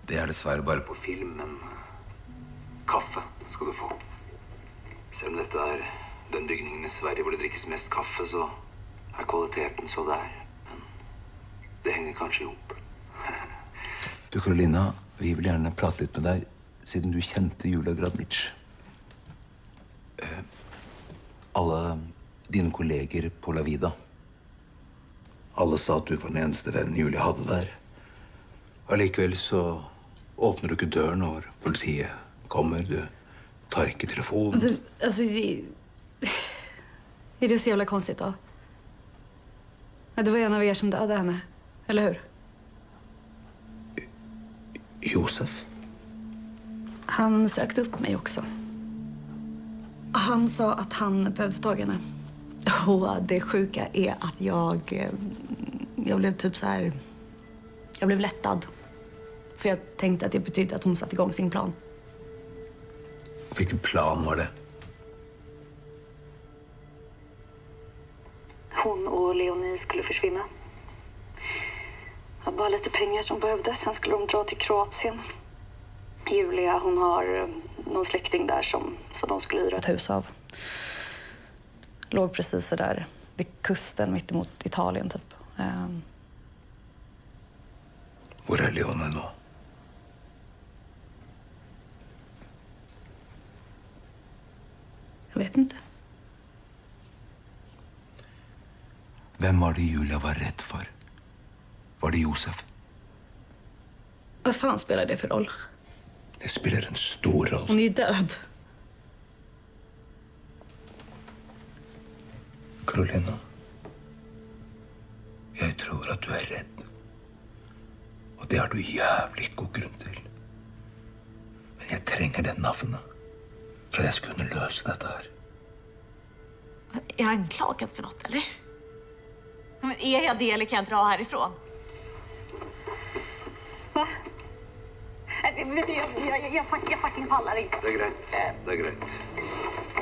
Det er dessverre bare på film, men kaffe skal du få. Selv om dette er den bygningen i Sverige hvor det drikkes mest kaffe, så er kvaliteten så der. Men det henger kanskje ihop. Du, Karolina, vi vil gjerne prate litt med deg, siden du kjente Julia Gradnic. Alle dine kolleger på La Vida, alle sa at du var den eneste vennen Julia hadde der. Allikevel så åpner du ikke døren når politiet kommer. Du tar ikke telefonen. Alltså, är det så jävla konstigt då? Det var en av er som dödade henne, eller hur? Josef? Han sökte upp mig också. Han sa att han behövde få tag i henne. Och det sjuka är att jag blev typ så här... Jag blev lättad. För jag tänkte att det betydde att hon satte igång sin plan. Vilken plan var det? Hon och Leonie skulle försvinna. Det var bara lite pengar som behövdes. Sen skulle de dra till Kroatien. Julia, hon har någon släkting där som de skulle hyra ett hus av. Låg precis där vid kusten mitt emot Italien typ. Hvor er Leonie nå? Jag vet inte. Hvem var det Julia var redd for? Var det Josef? Vad fan spelar det för roll? Det spelar en stor roll. Hon är ju död. Karolina, jeg tror at du er redd. Og det har du jævlig god grunn til. Men jeg trenger det navnet for at jeg skal kunne løse dette her. Är jag anklagad för något, eller? Men är jag det eller kan jag dra härifrån? Va? Jag fucking pallar inte. Det er greit. Det er greit.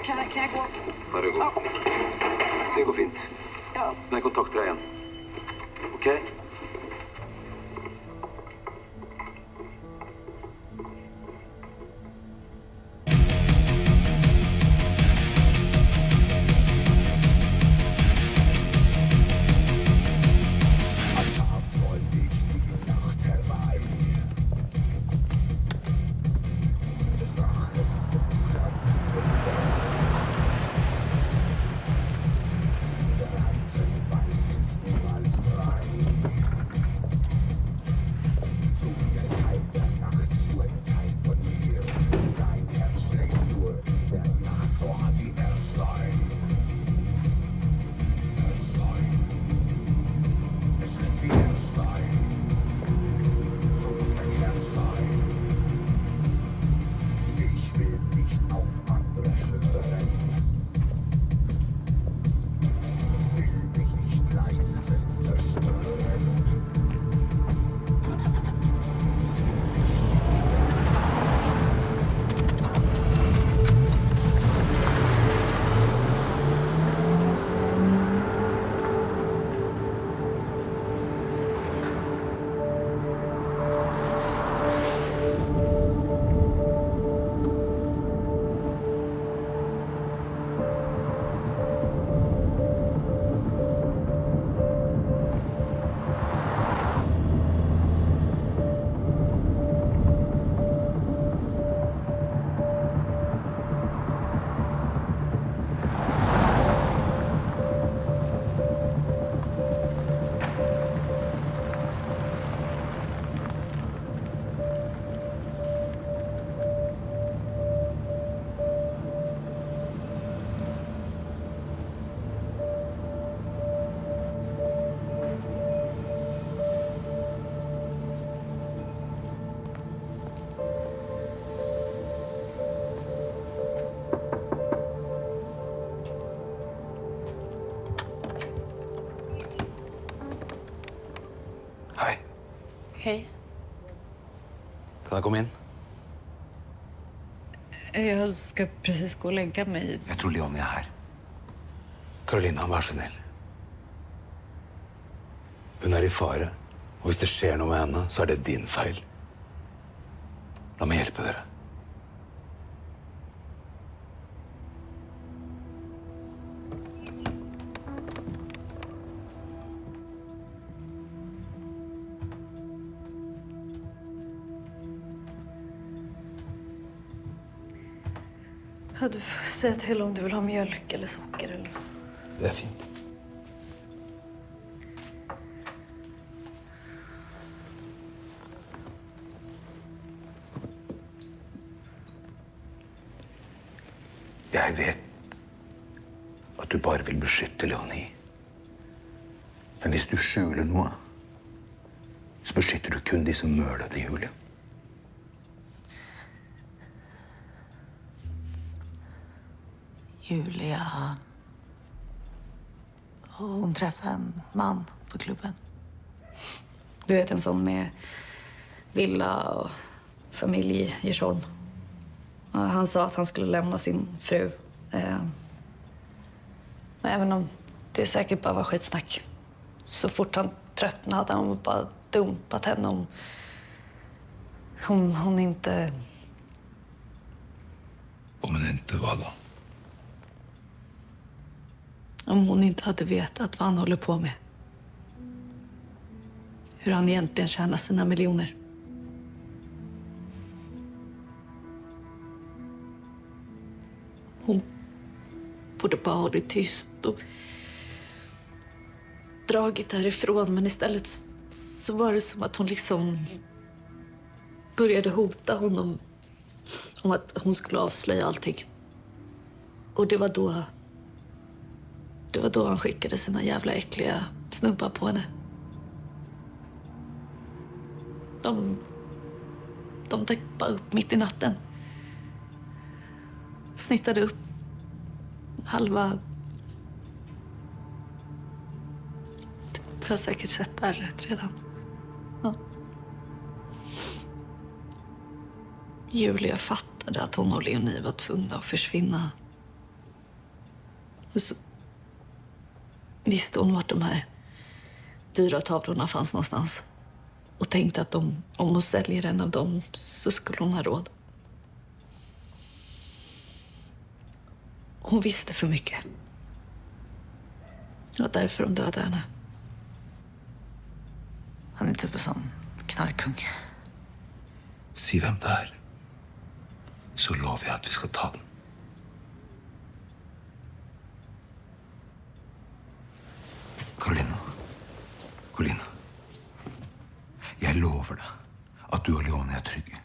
Kan jag gå? Bare gå. Ja. Det går fint. Ja. Men jeg kontakter deg igjen. Ok? Hej. Kan jag komma in? Jag ska precis gå och lägga mig. Jag tror Leon är här. Carolina, var så snäll. Hon är i fara. Och om det sker något med henne så är det din fel. Låt mig hjälpa er. Ja, du får säga till om du vill ha mjölk eller socker eller... Det är fint. Jag vet att du bara vill beskytta Leonie. Men om du skjuler något så beskytter du kun de som mördade Julia. Julia... Hon träffade en man på klubben. Du vet, en sån med villa och familj i Djursholm. Han sa att han skulle lämna sin fru. Även om det säkert bara var skitsnack. Så fort han tröttnade hade han bara dumpat henne om hon inte... Om hon inte var då? Om hon inte hade vetat vad han håller på med. Hur han egentligen tjänar sina miljoner. Hon borde bara ha det tyst och dragit därifrån. Men istället så var det som att hon liksom började hota honom om att hon skulle avslöja allting. Och det var då han skickade sina jävla äckliga snubbar på henne. De dök bara upp mitt i natten. Snittade upp halva... Du har säkert sett ärret redan. Ja. Julia fattade att hon och Leonie var tvungna att försvinna. Och så visste hon vart de här dyra tavlorna fanns någonstans. Och tänkte att om hon säljer en av dem så skulle hon ha råd. Hon visste för mycket. Det var därför de dödade henne. Han är typ en sån knarkkung. Säg vem det är. Så lovar jag att vi ska ta den. Carolina. Jag lovar dig att du och Leon är trygga.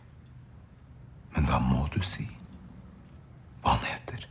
Men då må du se vad han heter.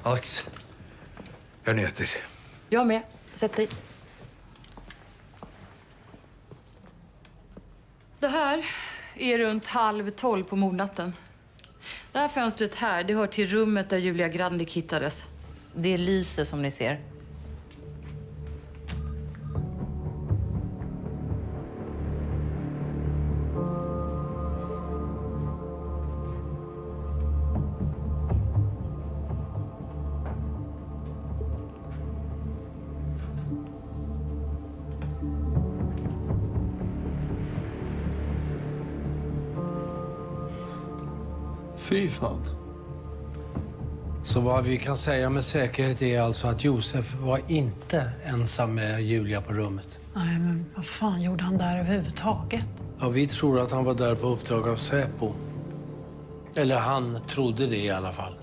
Alex, jag har nyheter. Jag med. Sätt dig. Det här är runt 11:30 på mordnatten. Det här fönstret här, det hör till rummet där Julia Gradnik hittades. Det lyser som ni ser. Fy fan. Så vad vi kan säga med säkerhet är alltså att Josef var inte ensam med Julia på rummet. Nej, men vad fan gjorde han där överhuvudtaget? Ja, vi tror att han var där på uppdrag av Säpo. Eller han trodde det i alla fall.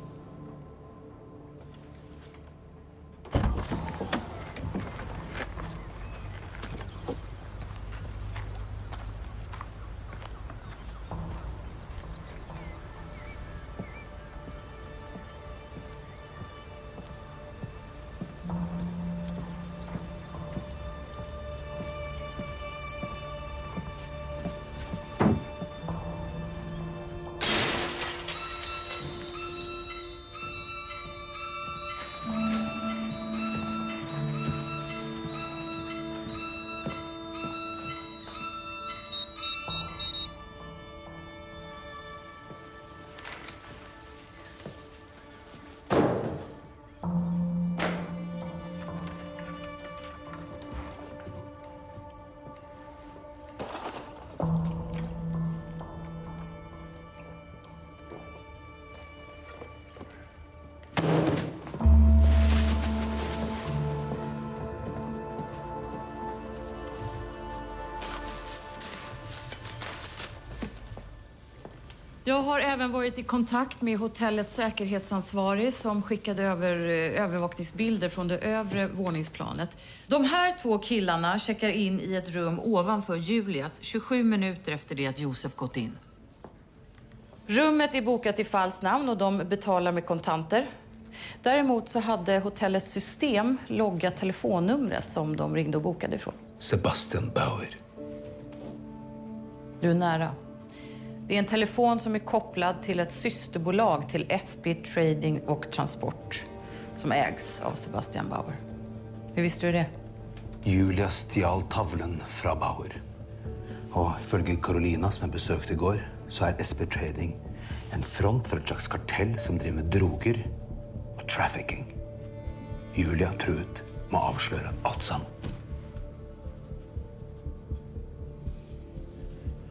Jag har även varit i kontakt med hotellets säkerhetsansvarig som skickade över övervakningsbilder från det övre våningsplanet. De här 2 killarna checkar in i ett rum ovanför Julias 27 minuter efter det att Josef gått in. Rummet är bokat i falskt namn och de betalar med kontanter. Däremot så hade hotellets system loggat telefonnumret som de ringde och bokade ifrån. Sebastian Bauer. Du är nära. Det är en telefon som är kopplad till ett systerbolag till SP Trading och Transport som ägs av Sebastian Bauer. Hur visste du det? Julia stjal tavlen från Bauer. Och ifølge Carolina som jag besökte igår så är SP Trading en front för ett slags kartell som driver med droger och trafficking. Julia truet med att avslöja allt samman.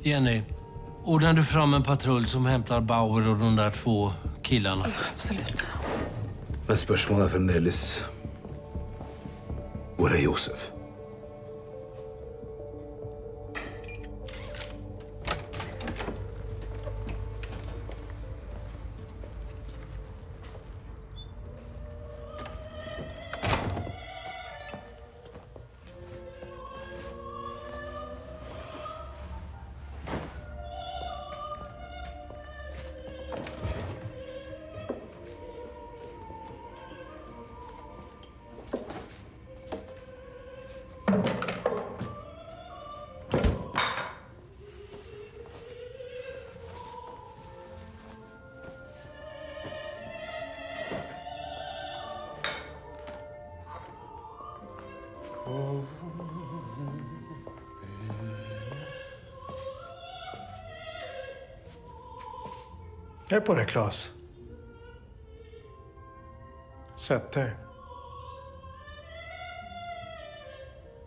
Jenny, ordnar du fram en patrull som hämtar Bauer och de där 2 killarna? Absolut. Men spørsmålet är fremdeles, hvor är Josef? Jag är på det, Claes. Sätt dig.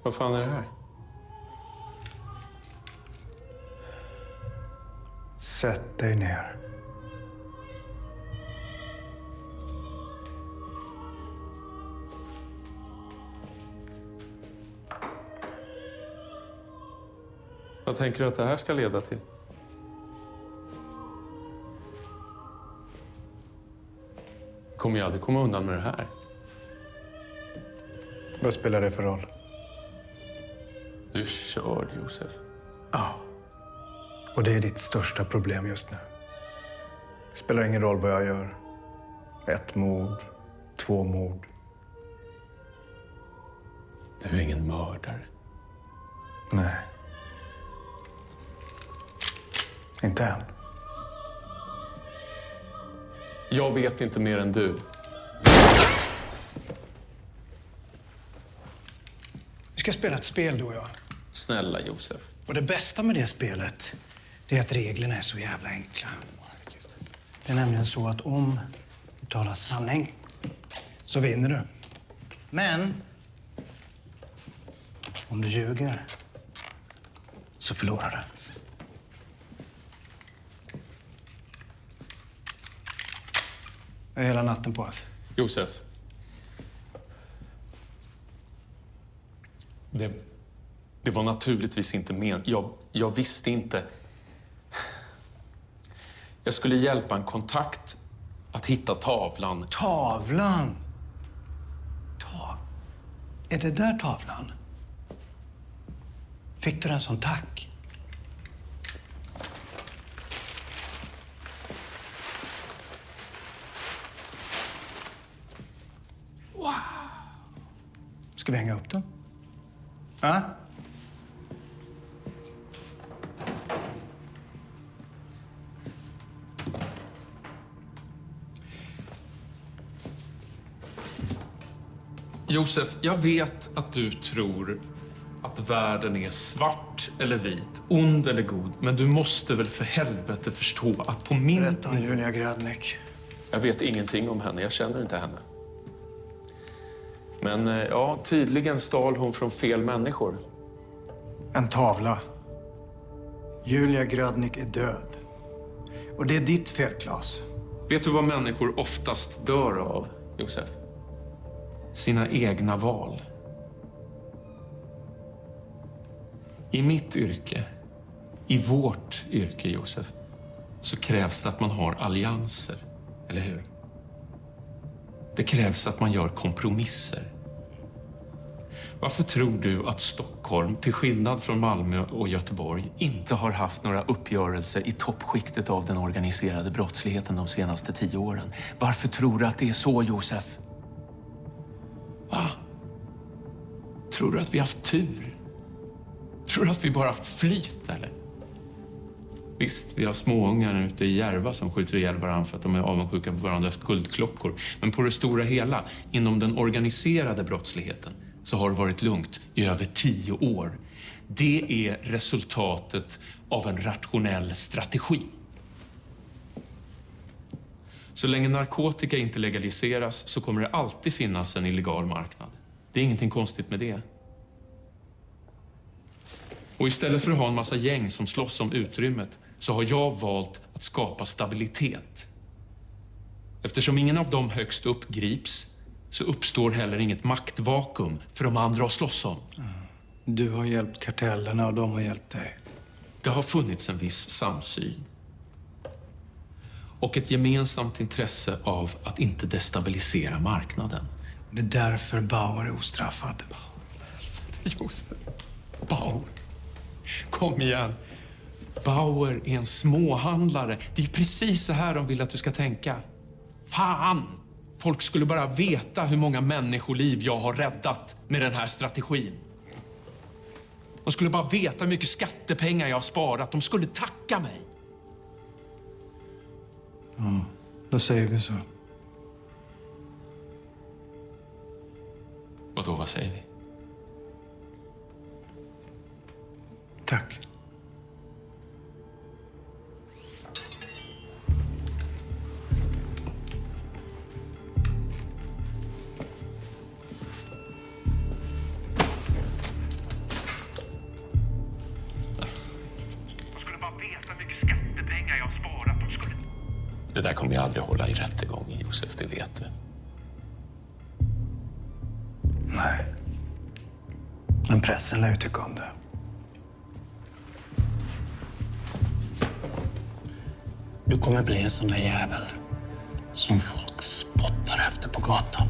Vad fan är det här? Sätt dig ner. Vad tänker du att det här ska leda till? Kommer jag aldrig komma undan med det här? Vad spelar det för roll? Du är körd, Josef. Ja. Och det är ditt största problem just nu. Det spelar ingen roll vad jag gör. 1 mord, 2 mord. Du är ingen mördare. Nej. Inte än. Jag vet inte mer än du. Vi ska spela ett spel, du och jag. Snälla Josef. Och det bästa med det spelet, det är att reglerna är så jävla enkla. Det är nämligen så att om du talar sanning så vinner du. Men om du ljuger så förlorar du. Det är hela natten på oss. Josef. Det var naturligtvis inte jag visste inte. Jag skulle hjälpa en kontakt att hitta tavlan. Tavlan? Är det där tavlan? Fick du den som tack? Wow! Ska vi hänga upp den? Ja? Josef, jag vet att du tror att världen är svart eller vit, ond eller god. Men du måste väl för helvete förstå att på min... Berätta om Julia Gradnick. Jag vet ingenting om henne, jag känner inte henne. Men ja, tydligen stal hon från fel människor. En tavla. Julia Gradnick är död. Och det är ditt fel, Claes. Vet du vad människor oftast dör av, Josef? Sina egna val. I mitt yrke, i vårt yrke, Josef, så krävs det att man har allianser, eller hur? Det krävs att man gör kompromisser. Varför tror du att Stockholm, till skillnad från Malmö och Göteborg, inte har haft några uppgörelser i toppskiktet av den organiserade brottsligheten de senaste 10 åren? Varför tror du att det är så, Josef? Va? Tror du att vi har haft tur? Tror du att vi bara haft flyt, eller? Visst, vi har småungar ute i Järva som skjuter ihjäl varandra för att de är avundsjuka på varandras guldklockor. Men på det stora hela, inom den organiserade brottsligheten, så har det varit lugnt i över 10 år. Det är resultatet av en rationell strategi. Så länge narkotika inte legaliseras så kommer det alltid finnas en illegal marknad. Det är ingenting konstigt med det. Och istället för att ha en massa gäng som slåss om utrymmet så har jag valt att skapa stabilitet. Eftersom ingen av dem högst upp grips så uppstår heller inget maktvakuum för de andra att slåss om. Du har hjälpt kartellerna och de har hjälpt dig. Det har funnits en viss samsyn. Och ett gemensamt intresse av att inte destabilisera marknaden. Det är därför Bauer är ostraffad. Josef, Bauer. Kom igen. Bauer är en småhandlare. Det är precis så här de vill att du ska tänka. Fan! Folk skulle bara veta hur många människoliv jag har räddat med den här strategin. De skulle bara veta hur mycket skattepengar jag har sparat. De skulle tacka mig. Ja, då säger vi så. Vadå, vad säger vi? Tack. Det där kommer jag aldrig hålla i rättegång, Josef, det vet du. Nej. Men pressen lär ju tycka om det. Du kommer bli en sån där jävel som folk spottar efter på gatan.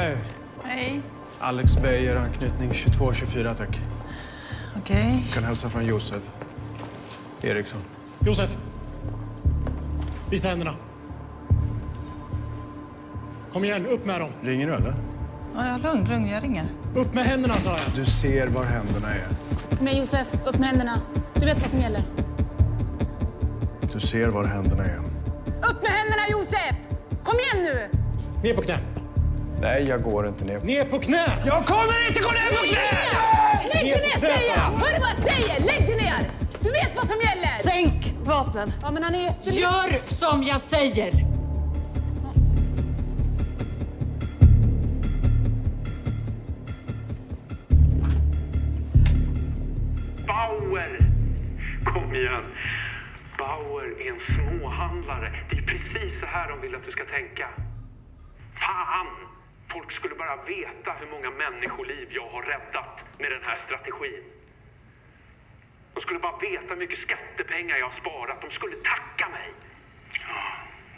Hej. Hej. Alex Beijer, anknytning 2224, tack. Okej. Kan hälsa från Josef Eriksson. Josef! Visa händerna. Kom igen, upp med dem. Ringer du eller? Ja, lugn, jag ringer. Upp med händerna, sa jag. Du ser var händerna är. Men Josef, upp med händerna. Du vet vad som gäller. Du ser var händerna är. Upp med händerna, Josef! Kom igen nu! Ner på knä. Nej, jag går inte ner. Ner på knä! Jag kommer inte gå ner på knä! Lägg dig ner, säger jag! Hör du vad jag säger? Lägg dig ner! Du vet vad som gäller! Sänk vapnen! Ja, men han är efter... Gör som jag säger! Bauer! Kom igen. Bauer är en småhandlare. Det är precis så här de vill att du ska tänka. Fan! Folk skulle bara veta hur många människoliv jag har räddat med den här strategin. De skulle bara veta hur mycket skattepengar jag har sparat. De skulle tacka mig. Ja,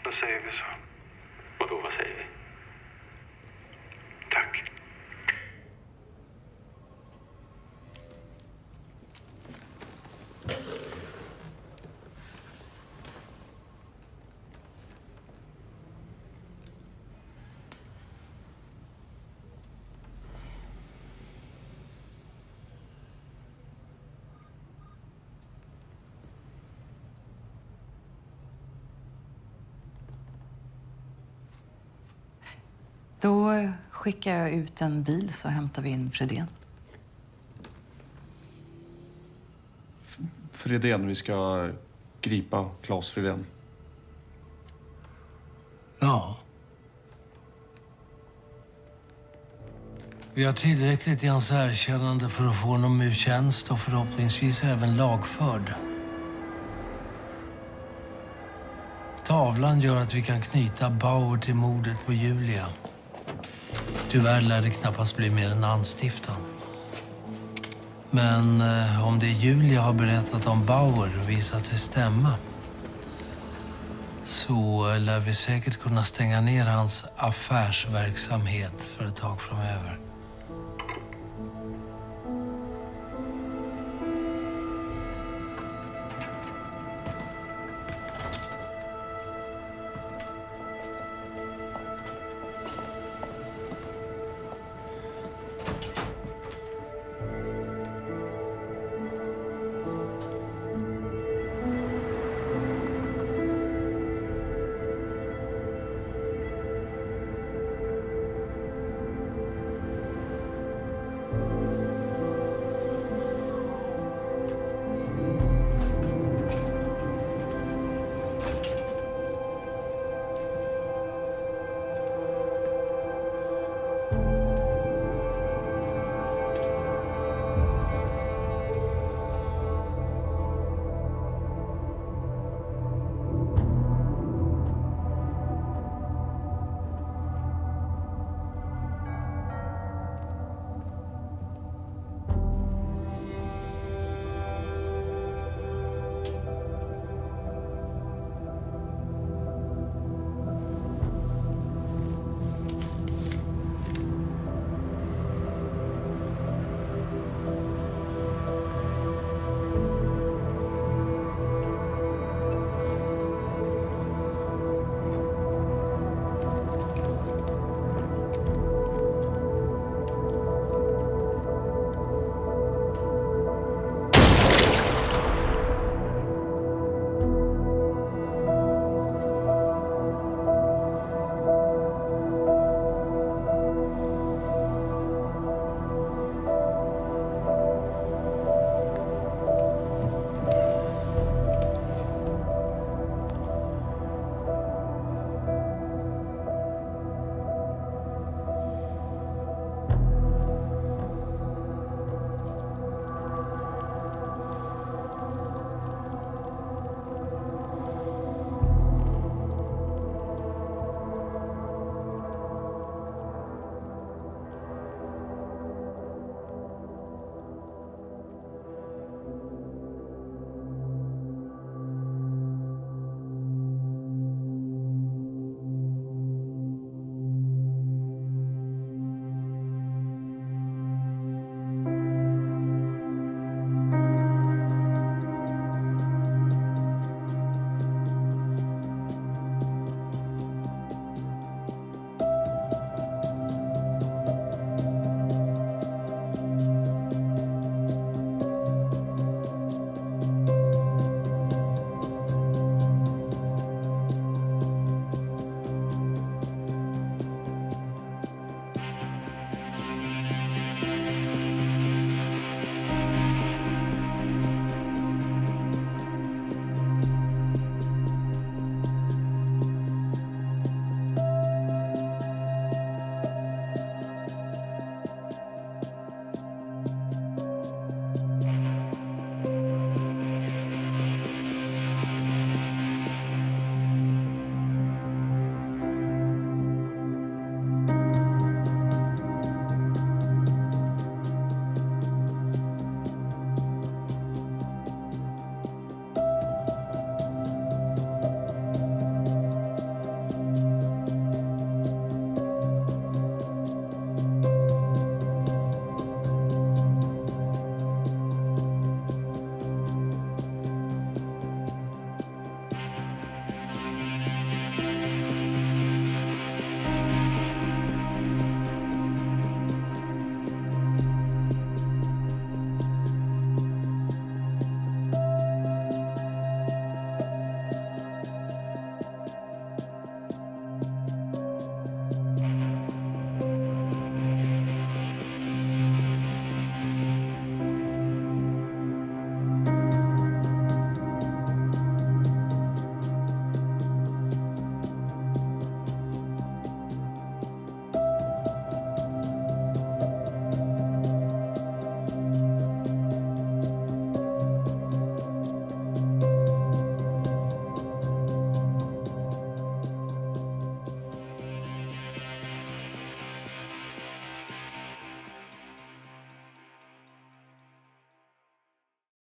då säger vi så. Vadå, vad säger vi? Tack. Då skickar jag ut en bil så hämtar vi in Fredén. Fredén, vi ska gripa Claes Fredén. Ja. Vi har tillräckligt i hans erkännande för att få honom ur tjänst och förhoppningsvis även lagförd. Tavlan gör att vi kan knyta Bauer till mordet på Julia. Tyvärr lär det knappast bli mer än anstiftan. Men om det Julia har berättat om Bauer och visat sig stämma så lär vi säkert kunna stänga ner hans affärsverksamhet för ett tag framöver.